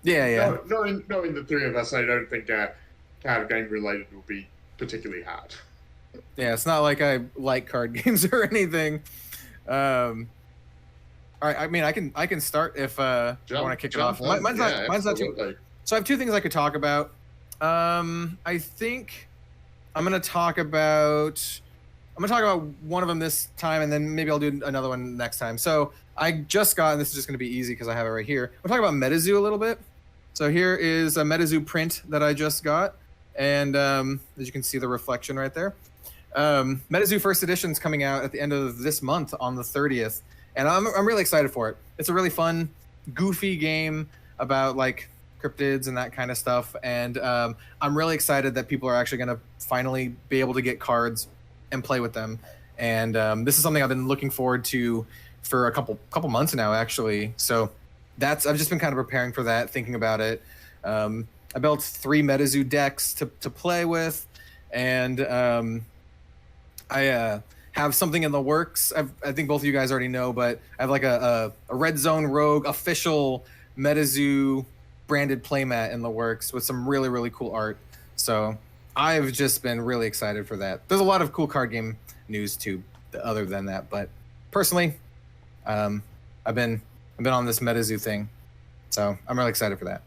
Yeah. Knowing the three of us, I don't think card game related will be particularly hard. Yeah, it's not like I like card games or anything. All right, I mean, I can start if I want to kick it off. Mine's not too. So I have two things I could talk about. I think I'm gonna talk about one of them this time, and then maybe I'll do another one next time. So I just got, and this is just gonna be easy because I have it right here. I'm talking about MetaZoo a little bit. So here is a MetaZoo print that I just got, and as you can see the reflection right there. MetaZoo First Edition is coming out at the end of this month on the 30th, and I'm really excited for it. It's a really fun, goofy game about like cryptids and that kind of stuff, and I'm really excited that people are actually going to finally be able to get cards and play with them. And this is something I've been looking forward to for a couple months now, actually. So I've just been kind of preparing for that, thinking about it. I built 3 MetaZoo decks to play with, and I have something in the works. I think both of you guys already know, but I have like a Red Zone Rogue official MetaZoo branded playmat in the works with some really, really cool art. So I've just been really excited for that. There's a lot of cool card game news too, other than that, but personally, I've been on this MetaZoo thing, so I'm really excited for that.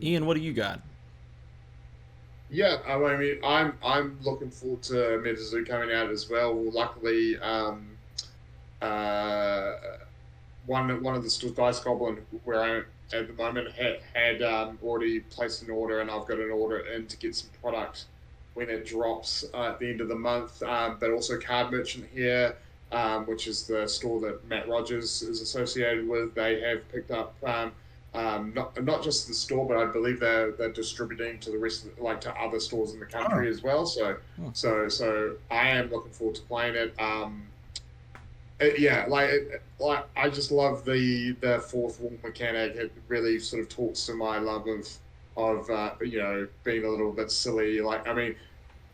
Ian, what do you got? Yeah, I mean, I'm looking forward to MetaZoo coming out as well. Luckily, one of the stores, Dice Goblin, where I'm at the moment, had already placed an order, and I've got an order in to get some product when it drops at the end of the month. But also Card Merchant here, which is the store that Matt Rogers is associated with. They have picked up not just the store, but I believe they're distributing to the rest of, like, to other stores in the country as well. So I am looking forward to playing it. I just love the fourth wall mechanic. It really sort of talks to my love of being a little bit silly. Like, I mean,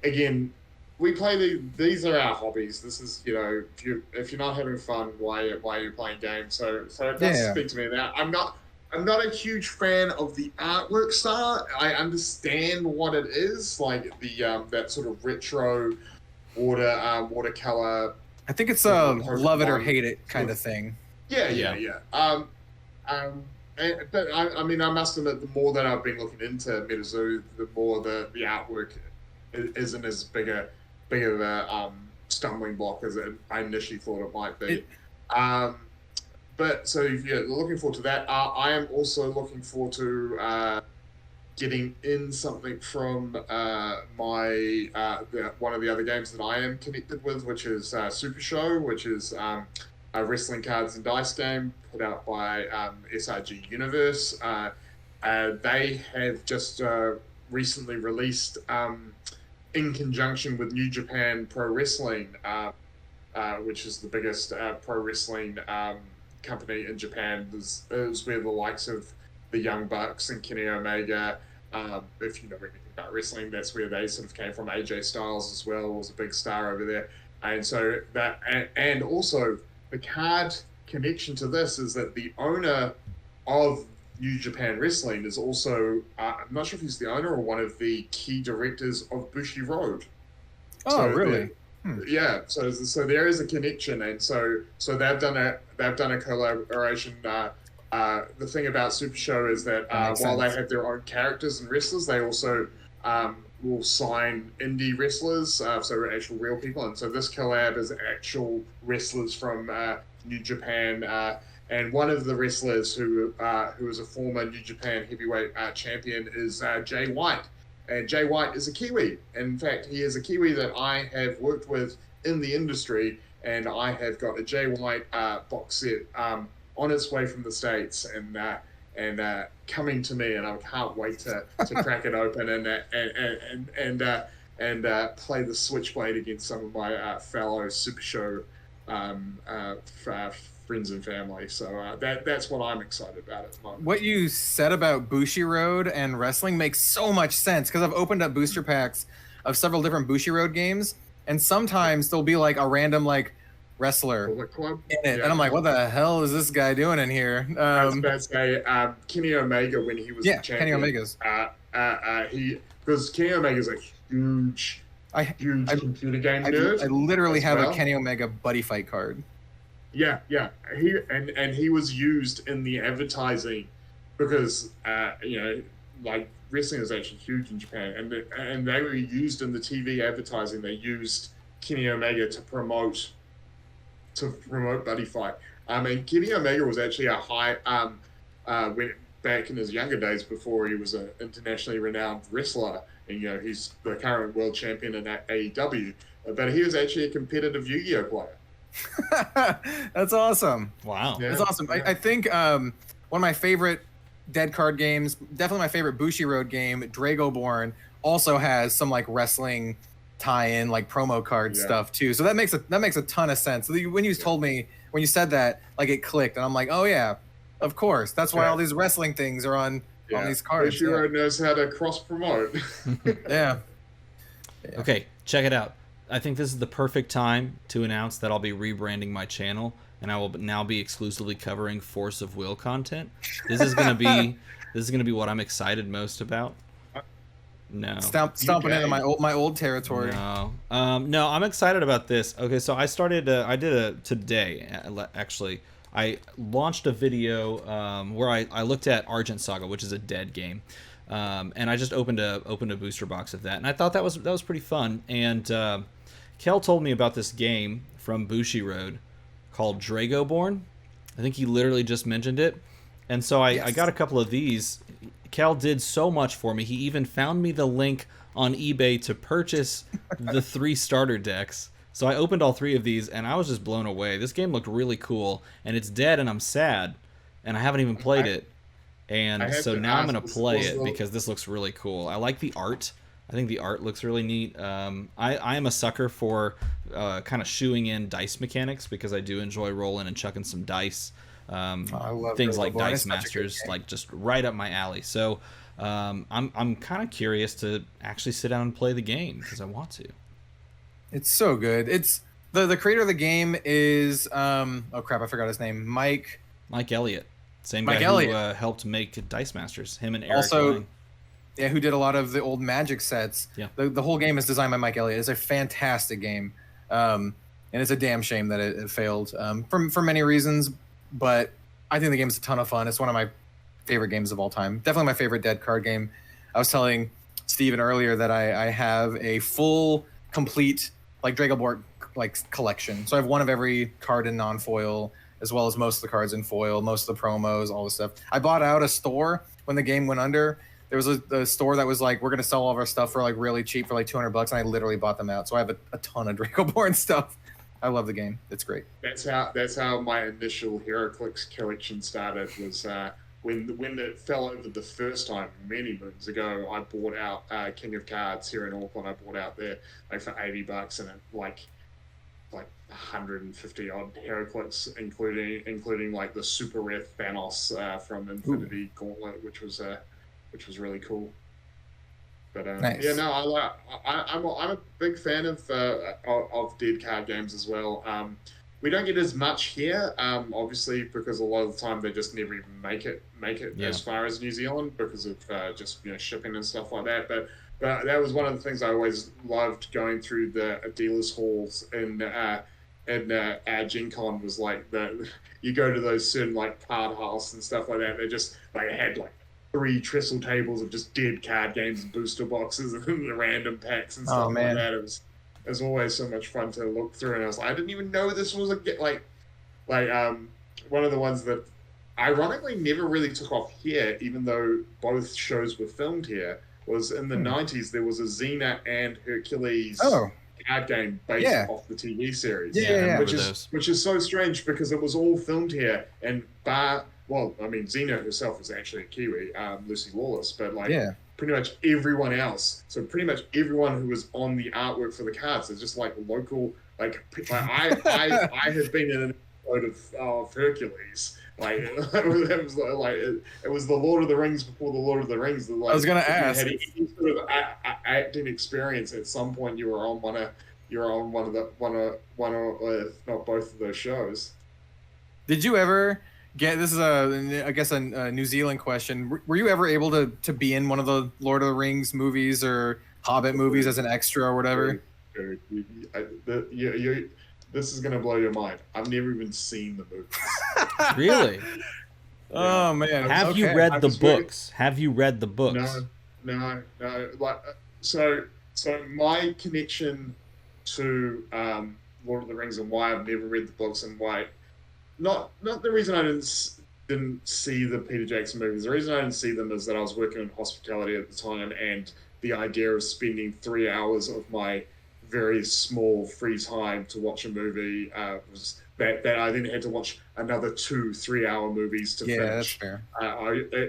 again, we play these are our hobbies. This is, if you're not having fun, why are you playing games? So it does speak to me. Now, I'm not a huge fan of the artwork style. I understand what it is, like the that sort of retro watercolor. I think it's a love it or hate it kind of thing. Yeah. But I mean, I must admit, the more that I've been looking into MetaZoo, the more the artwork isn't as big a stumbling block as I initially thought it might be. But so looking forward to that. I am also looking forward to getting in something from one of the other games that I am connected with, which is Super Show, which is a wrestling cards and dice game put out by SRG Universe. They have just recently released, in conjunction with New Japan Pro Wrestling, which is the biggest pro wrestling company in Japan. Is where the likes of the Young Bucks and Kenny Omega, if you know anything about wrestling, that's where they sort of came from. AJ Styles as well was a big star over there, and so that and also the card connection to this is that the owner of New Japan Wrestling is also I'm not sure if he's the owner or one of the key directors of Bushi Road. Oh, really? Yeah, so there is a connection, and so they've done a collaboration. The thing about Super Show is that while they have their own characters and wrestlers, they also will sign indie wrestlers, so actual real people. And so this collab is actual wrestlers from New Japan, And one of the wrestlers who is a former New Japan heavyweight champion is Jay White. And Jay White is a Kiwi. In fact, he is a Kiwi that I have worked with in the industry, and I have got a Jay White box set on its way from the States and coming to me, and I can't wait to crack it open and play the Switchblade against some of my fellow Super Show friends and family. So that's what I'm excited about at the moment. What you said about Bushiroad and wrestling makes so much sense, because I've opened up booster packs of several different Bushiroad games, and sometimes there'll be like a random like wrestler in it, and I'm like, what the hell is this guy doing in here? I was about to say Kenny Omega when he was the champion. Kenny Omega's. Because Kenny Omega's a huge computer game nerd. I literally have a Kenny Omega buddy fight card. Yeah. He was used in the advertising because like wrestling is actually huge in Japan, and they were used in the TV advertising. They used Kenny Omega to promote buddy fight. And Kenny Omega was actually a high when back in his younger days before he was an internationally renowned wrestler, and he's the current world champion in AEW. But he was actually a competitive Yu-Gi-Oh player. That's awesome. Wow. Yeah. That's awesome. I think one of my favorite dead card games, definitely my favorite Bushiroad game, Dragoborn, also has some like wrestling tie-in, like promo card stuff too. So that makes a ton of sense. When you told me, when you said that, like it clicked, and I'm like, oh yeah, of course. That's why all these wrestling things are on these cards. Bushiroad knows how to cross promote. Yeah. Okay, check it out. I think this is the perfect time to announce that I'll be rebranding my channel, and I will now be exclusively covering Force of Will content. This is gonna be what I'm excited most about. No, stomping into my old territory. No, no, I'm excited about this. Okay, so I started. I did today actually. I launched a video where I looked at Argent Saga, which is a dead game. And I just opened a booster box of that, and I thought that was pretty fun. And Kel told me about this game from Bushiroad called Dragoborn. I think he literally just mentioned it, and so I got a couple of these. Kel did so much for me. He even found me the link on eBay to purchase the 3 starter decks. So I opened all 3 of these, and I was just blown away. This game looked really cool, and it's dead, and I'm sad, and I haven't even played it. And so now I'm going to play it because this looks really cool. I like the art. I think the art looks really neat. I am a sucker for kind of shooing in dice mechanics because I do enjoy rolling and chucking some dice. I love things like Dice Masters, like just right up my alley. So I'm kind of curious to actually sit down and play the game because I want to. It's so good. It's the creator of the game is oh crap, I forgot his name. Mike Elliott. Same guy who helped make Dice Masters. Him and Eric. Also, who did a lot of the old Magic sets. Yeah. The whole game is designed by Mike Elliott. It's a fantastic game, and it's a damn shame that it failed for many reasons. But I think the game is a ton of fun. It's one of my favorite games of all time. Definitely my favorite dead card game. I was telling Steven earlier that I have a full, complete like Dragoborn like collection. So I have one of every card in non-foil, as well as most of the cards in foil, most of the promos, all this stuff. I bought out a store when the game went under. There was a store that was like, we're going to sell all of our stuff for like really cheap for like $200, and I literally bought them out. So I have a ton of Dragoborn stuff. I love the game. It's great. That's how my initial HeroClix collection started, was when it fell over the first time many moons ago. I bought out King of Cards here in Auckland. I bought out there like for $80, and it like 150 odd HeroClix, including like the super rare Thanos from Infinity Gauntlet, which was really cool. But nice. Yeah, no, I'm a big fan of dead card games as well. We don't get as much here, obviously, because a lot of the time they just never even make it as far as New Zealand because of just shipping and stuff like that. But that was one of the things I always loved going through the dealers halls in Gen Con, was like you go to those certain like card house and stuff like that. They just like had like 3 trestle tables of just dead card games and booster boxes and the random packs and stuff like that. It was always so much fun to look through, and I was like, I didn't even know this was one of the ones that ironically never really took off here, even though both shows were filmed here, was in the 90s. There was a Xena and Hercules Oh, card game based yeah. off the TV series. Yeah, Yeah, I yeah, remember which is those. which is so strange because it was all filmed here, and well, I mean, Xena herself is actually a Kiwi, Lucy Lawless, but like Yeah. pretty much everyone else. So pretty much everyone who was on the artwork for the cards is just like local. I have been in an episode of Hercules. Like it was the Lord of the Rings before the Lord of the Rings. Like, I was gonna if you ask. had any sort of acting experience at some point, you were on one of if not both of those shows. Did you ever get this is I guess a New Zealand question. Were you ever able to be in one of the Lord of the Rings movies or Hobbit movies as an extra or whatever? This is gonna blow your mind. I've never even seen the movie. Really? Oh man. Have you Okay. read the books? Have you read the books? No. Like so my connection to Lord of the Rings and why I've never read the books and why not the reason I didn't see the Peter Jackson movies. The reason I didn't see them is that I was working in hospitality at the time, and the idea of spending 3 hours of my very small free time to watch a movie was that I then had to watch another 2-3 hour movies to Yeah, that's finish. fair.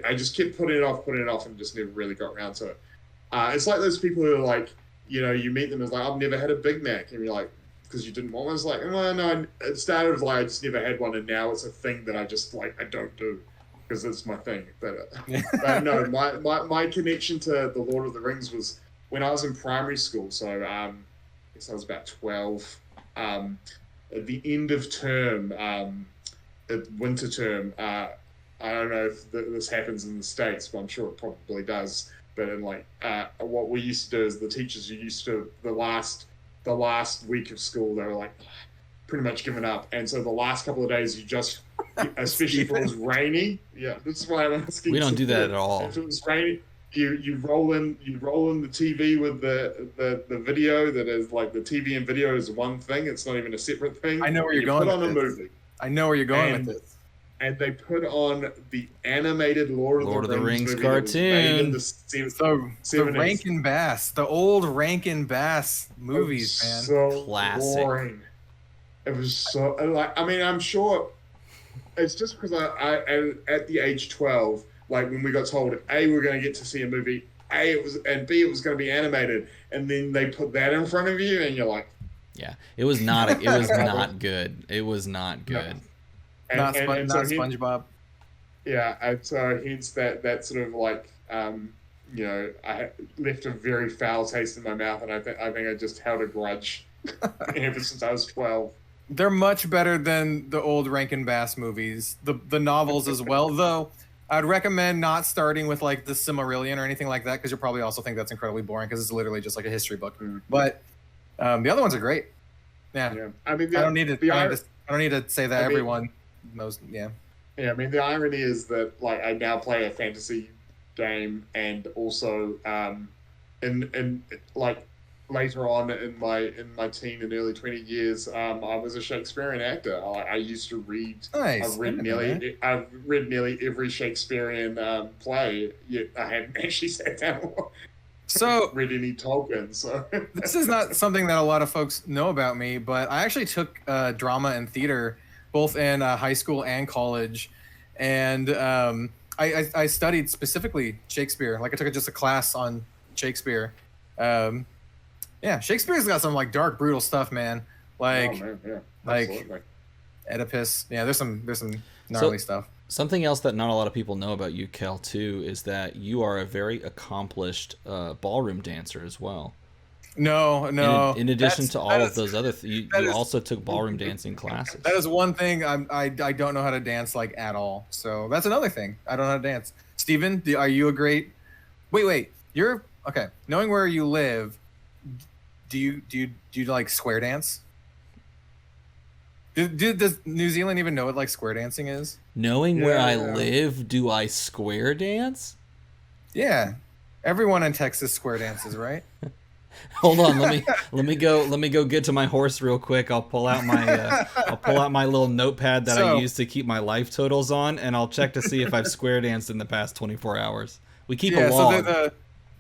I just kept putting it off, and just never really got around to it. It's like those people who are like, you meet them as like, I've never had a Big Mac, and you're like, because you didn't want one. It's like, well, no, it started with like, I just never had one, and now it's a thing that I just like, I don't do because it's my thing. But no, my connection to the Lord of the Rings was when I was in primary school. So I guess I was about 12. At the end of term, at winter term, I don't know if this happens in the States, but I'm sure it probably does. But in like, what we used to do is the teachers used to, the last week of school, they were like pretty much given up. And so the last couple of days, you just, especially if it was rainy, yeah, that's why I'm asking. We don't do that at all. If it was rainy, you roll in the TV with the video that is like the TV and video is one thing. It's not even a separate thing. I know where you're going Put on with a this. movie. I know where you're going with this. And they put on the animated Lord of the Rings movie cartoon. that was made in So the 70s. Rankin Bass, the old Rankin Bass movies, man. So Classic. boring. It was so like, I mean, I'm sure it's just because I at the age 12, like when we got told A, we're going to get to see a movie, B, it was going to be animated, and then they put that in front of you, and you're like, Yeah, it was not. It was not good. It was not good. Not so SpongeBob. Yeah, and so hence that sort of like, I left a very foul taste in my mouth, and I think I just held a grudge ever since I was 12. They're much better than the old Rankin Bass movies. The novels as well, though. I'd recommend not starting with like the Silmarillion or anything like that, because you'll probably also think that's incredibly boring because it's literally just like a history book. But the other ones are great. Yeah. I mean, I don't need to say that everyone knows. Yeah. Yeah, I mean, the irony is that like I now play a fantasy game, and also in like later on in my teen and early 20 years, I was a Shakespearean actor. I used to read. Nice. I've read nearly every Shakespearean play. Yet I haven't actually sat down and So read any Tolkien. So this is not something that a lot of folks know about me, but I actually took drama and theater both in high school and college, and I studied specifically Shakespeare. Like I took just a class on Shakespeare. Yeah, Shakespeare's got some like dark, brutal stuff, man. Like, absolutely. Oedipus. Yeah, there's some gnarly stuff. Something else that not a lot of people know about you, Kel, too, is that you are a very accomplished ballroom dancer as well. No. In addition to all of those other, you also took ballroom dancing classes. That is one thing I don't know how to dance like at all. So that's another thing. I don't know how to dance. Steven, are you a great? Wait. You're okay. Knowing where you live, do you like square dance? Does New Zealand even know what like square dancing is? Knowing where I live, do I square dance? Yeah, everyone in Texas square dances, right? Hold on, let me go get to my horse real quick. I'll pull out my little notepad that I use to keep my life totals on, and I'll check to see if I've square danced in the past 24 hours. We keep a log. So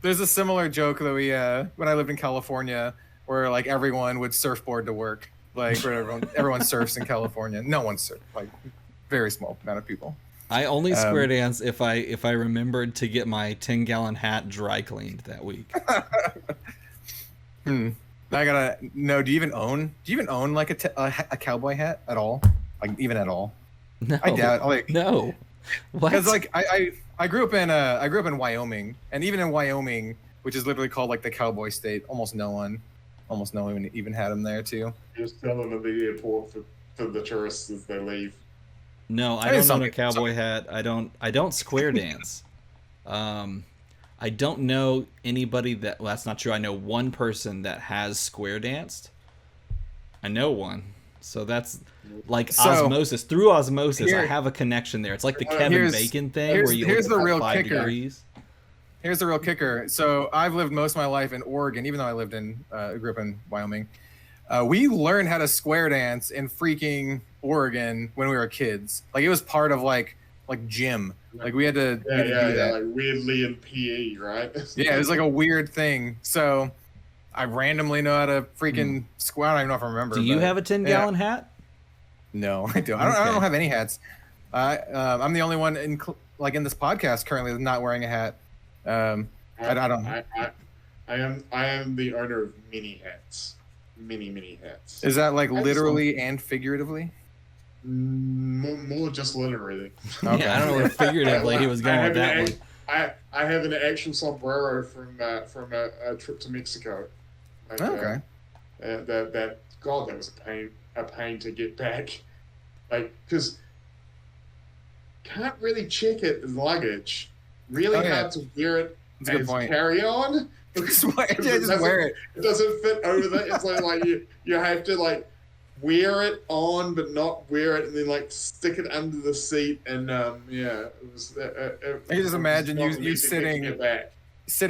there's a similar joke that we when I lived in California, where like everyone would surfboard to work. Like where everyone surfs in California. No one surfs. Like very small amount of people. I only square dance if I remembered to get my 10-gallon hat dry cleaned that week. I gotta know. Do you even own like a cowboy hat at all? Like even at all? No, I doubt. Like no. What? Because like I grew up in Wyoming, and even in Wyoming, which is literally called like the cowboy state, almost no one even had them there too. Just tell them at the airport for the tourists as they leave. No, I don't own a cowboy hat. I don't square dance. I don't know anybody that. Well, that's not true. I know one person that has square danced. I know one. So that's like osmosis. Through osmosis, I have a connection there. It's like the Kevin Bacon thing where you here's the real 5 kicker. degrees. Here's the real kicker. So I've lived most of my life in Oregon, even though I grew up in Wyoming. We learned how to square dance in freaking Oregon when we were kids. Like it was part of like gym. Like we had to do that. Like weirdly in PE, right? Yeah, it was like a weird thing. So I randomly know how to freaking square. I don't even know if I remember. Do you have a 10-gallon hat? No, I don't. I don't have any hats. I'm the only one in this podcast currently not wearing a hat. I don't. I am the owner of mini hats. Mini hats. Is that like literally and figuratively? More just literally. Okay. Yeah, I don't know if figuratively he was going with that one. I have an actual sombrero from a trip to Mexico. Like, okay. That was a pain to get back. Like, because can't really check it as luggage. Really hard to wear it as carry on. Just wear it. It doesn't fit over there. It's like you have to like wear it on, but not wear it, and then like stick it under the seat. And it was. I can just imagine you sitting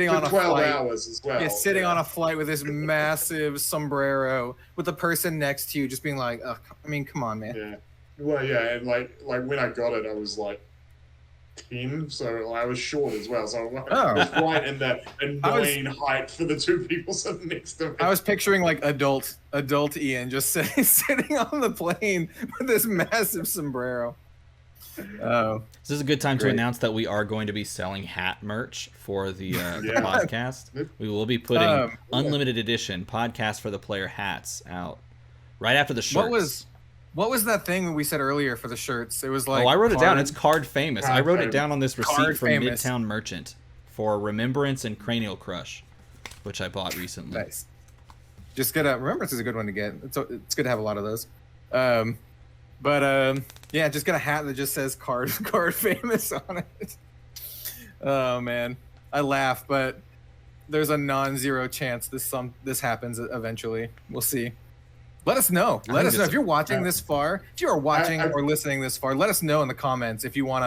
on a 12 flight. hours as well. Yeah, sitting on a flight with this massive sombrero with the person next to you, just being like, "Oh, I mean, come on, man." Yeah. Well, yeah, and like when I got it, I was like 10, so I was short as well. So I was right in that annoying height for the two people sitting next to me. I was picturing like adult Iain just sitting on the plane with this massive sombrero. Oh, this is a good time to announce that we are going to be selling hat merch for the podcast. We will be putting unlimited edition podcast for the player hats out right after the shirts. What was that thing we said earlier for the shirts? It was like... Oh, I wrote it down. It's Card Famous. I wrote it down on this receipt Card from Famous. Midtown Merchant for Remembrance and Cranial Crush, which I bought recently. Nice. Just get Remembrance is a good one to get. It's good to have a lot of those. Yeah, just get a hat that just says Card Famous on it. Oh, man. I laugh, but there's a non-zero chance this happens eventually. We'll see. Let us know. Let us know if you're watching this far. If you are watching or listening this far, let us know in the comments if you want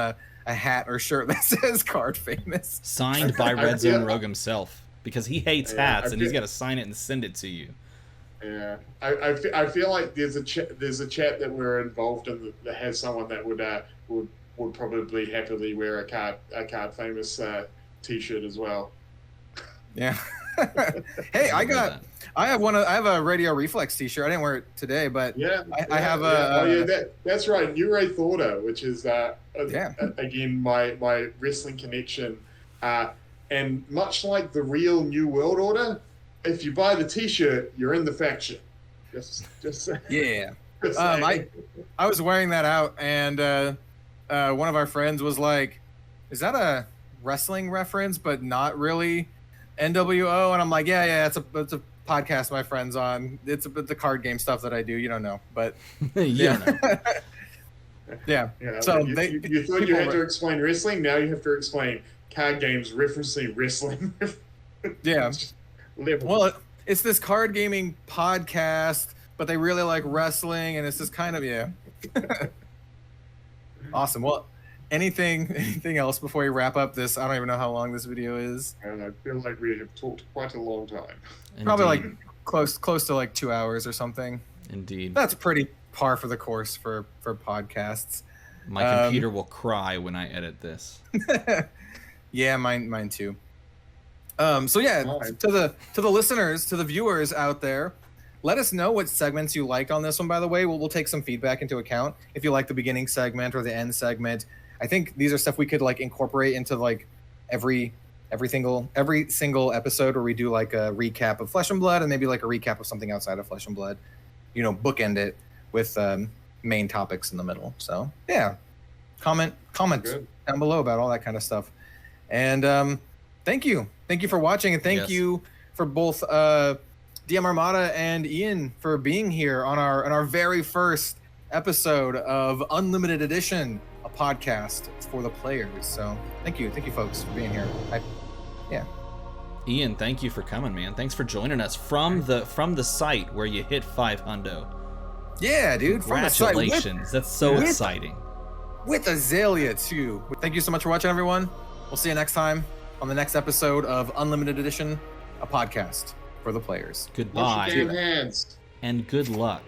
a hat or shirt that says Card Famous. Signed by Red Zone Rogue himself, because he hates hats and he's got to sign it and send it to you. Yeah, I feel like there's a chat that we're involved in that has someone that would probably happily wear a Card Famous t-shirt as well. Yeah. Hey, I have a Radio Reflex t-shirt. I didn't wear it today, but I have that's right. New Ray Thorder, which is again my wrestling connection, and much like the real New World Order, if you buy the t-shirt, you're in the faction. Just yeah. I was wearing that out, and one of our friends was like, "Is that a wrestling reference, but not really NWO?" And I'm like, yeah, it's a podcast my friend's on. It's the card game stuff that I do. You don't know, but yeah. Yeah. So you thought you had to explain wrestling. Now you have to explain card games referencing wrestling. Yeah. Well, it's this card gaming podcast, but they really like wrestling, and it's this kind of awesome. Well, anything else before we wrap up this? I don't even know how long this video is. And I feel like we have talked quite a long time. Probably like Indeed. close to like 2 hours or something. Indeed. That's pretty par for the course for podcasts. My computer will cry when I edit this. Yeah, mine too. So yeah, to the listeners, to the viewers out there, let us know what segments you liked on this one. By the way, we'll take some feedback into account. If you like the beginning segment or the end segment, I think these are stuff we could like incorporate into like every single episode where we do like a recap of Flesh and Blood and maybe like a recap of something outside of Flesh and Blood. You know, bookend it with main topics in the middle. So yeah, comment down below about all that kind of stuff. And thank you for watching, and thank you for both DM Armada and Ian for being here on our very first episode of Unlimited Edition, a podcast for the players. So thank you folks for being here. Ian, thank you for coming, man. Thanks for joining us from the site where you hit 500. Yeah, dude. Congratulations. That's so exciting. With Azalea too. Thank you so much for watching, everyone. We'll see you next time on the next episode of Unlimited Edition, a podcast for the players. Goodbye. Wash your damn hands. And good luck.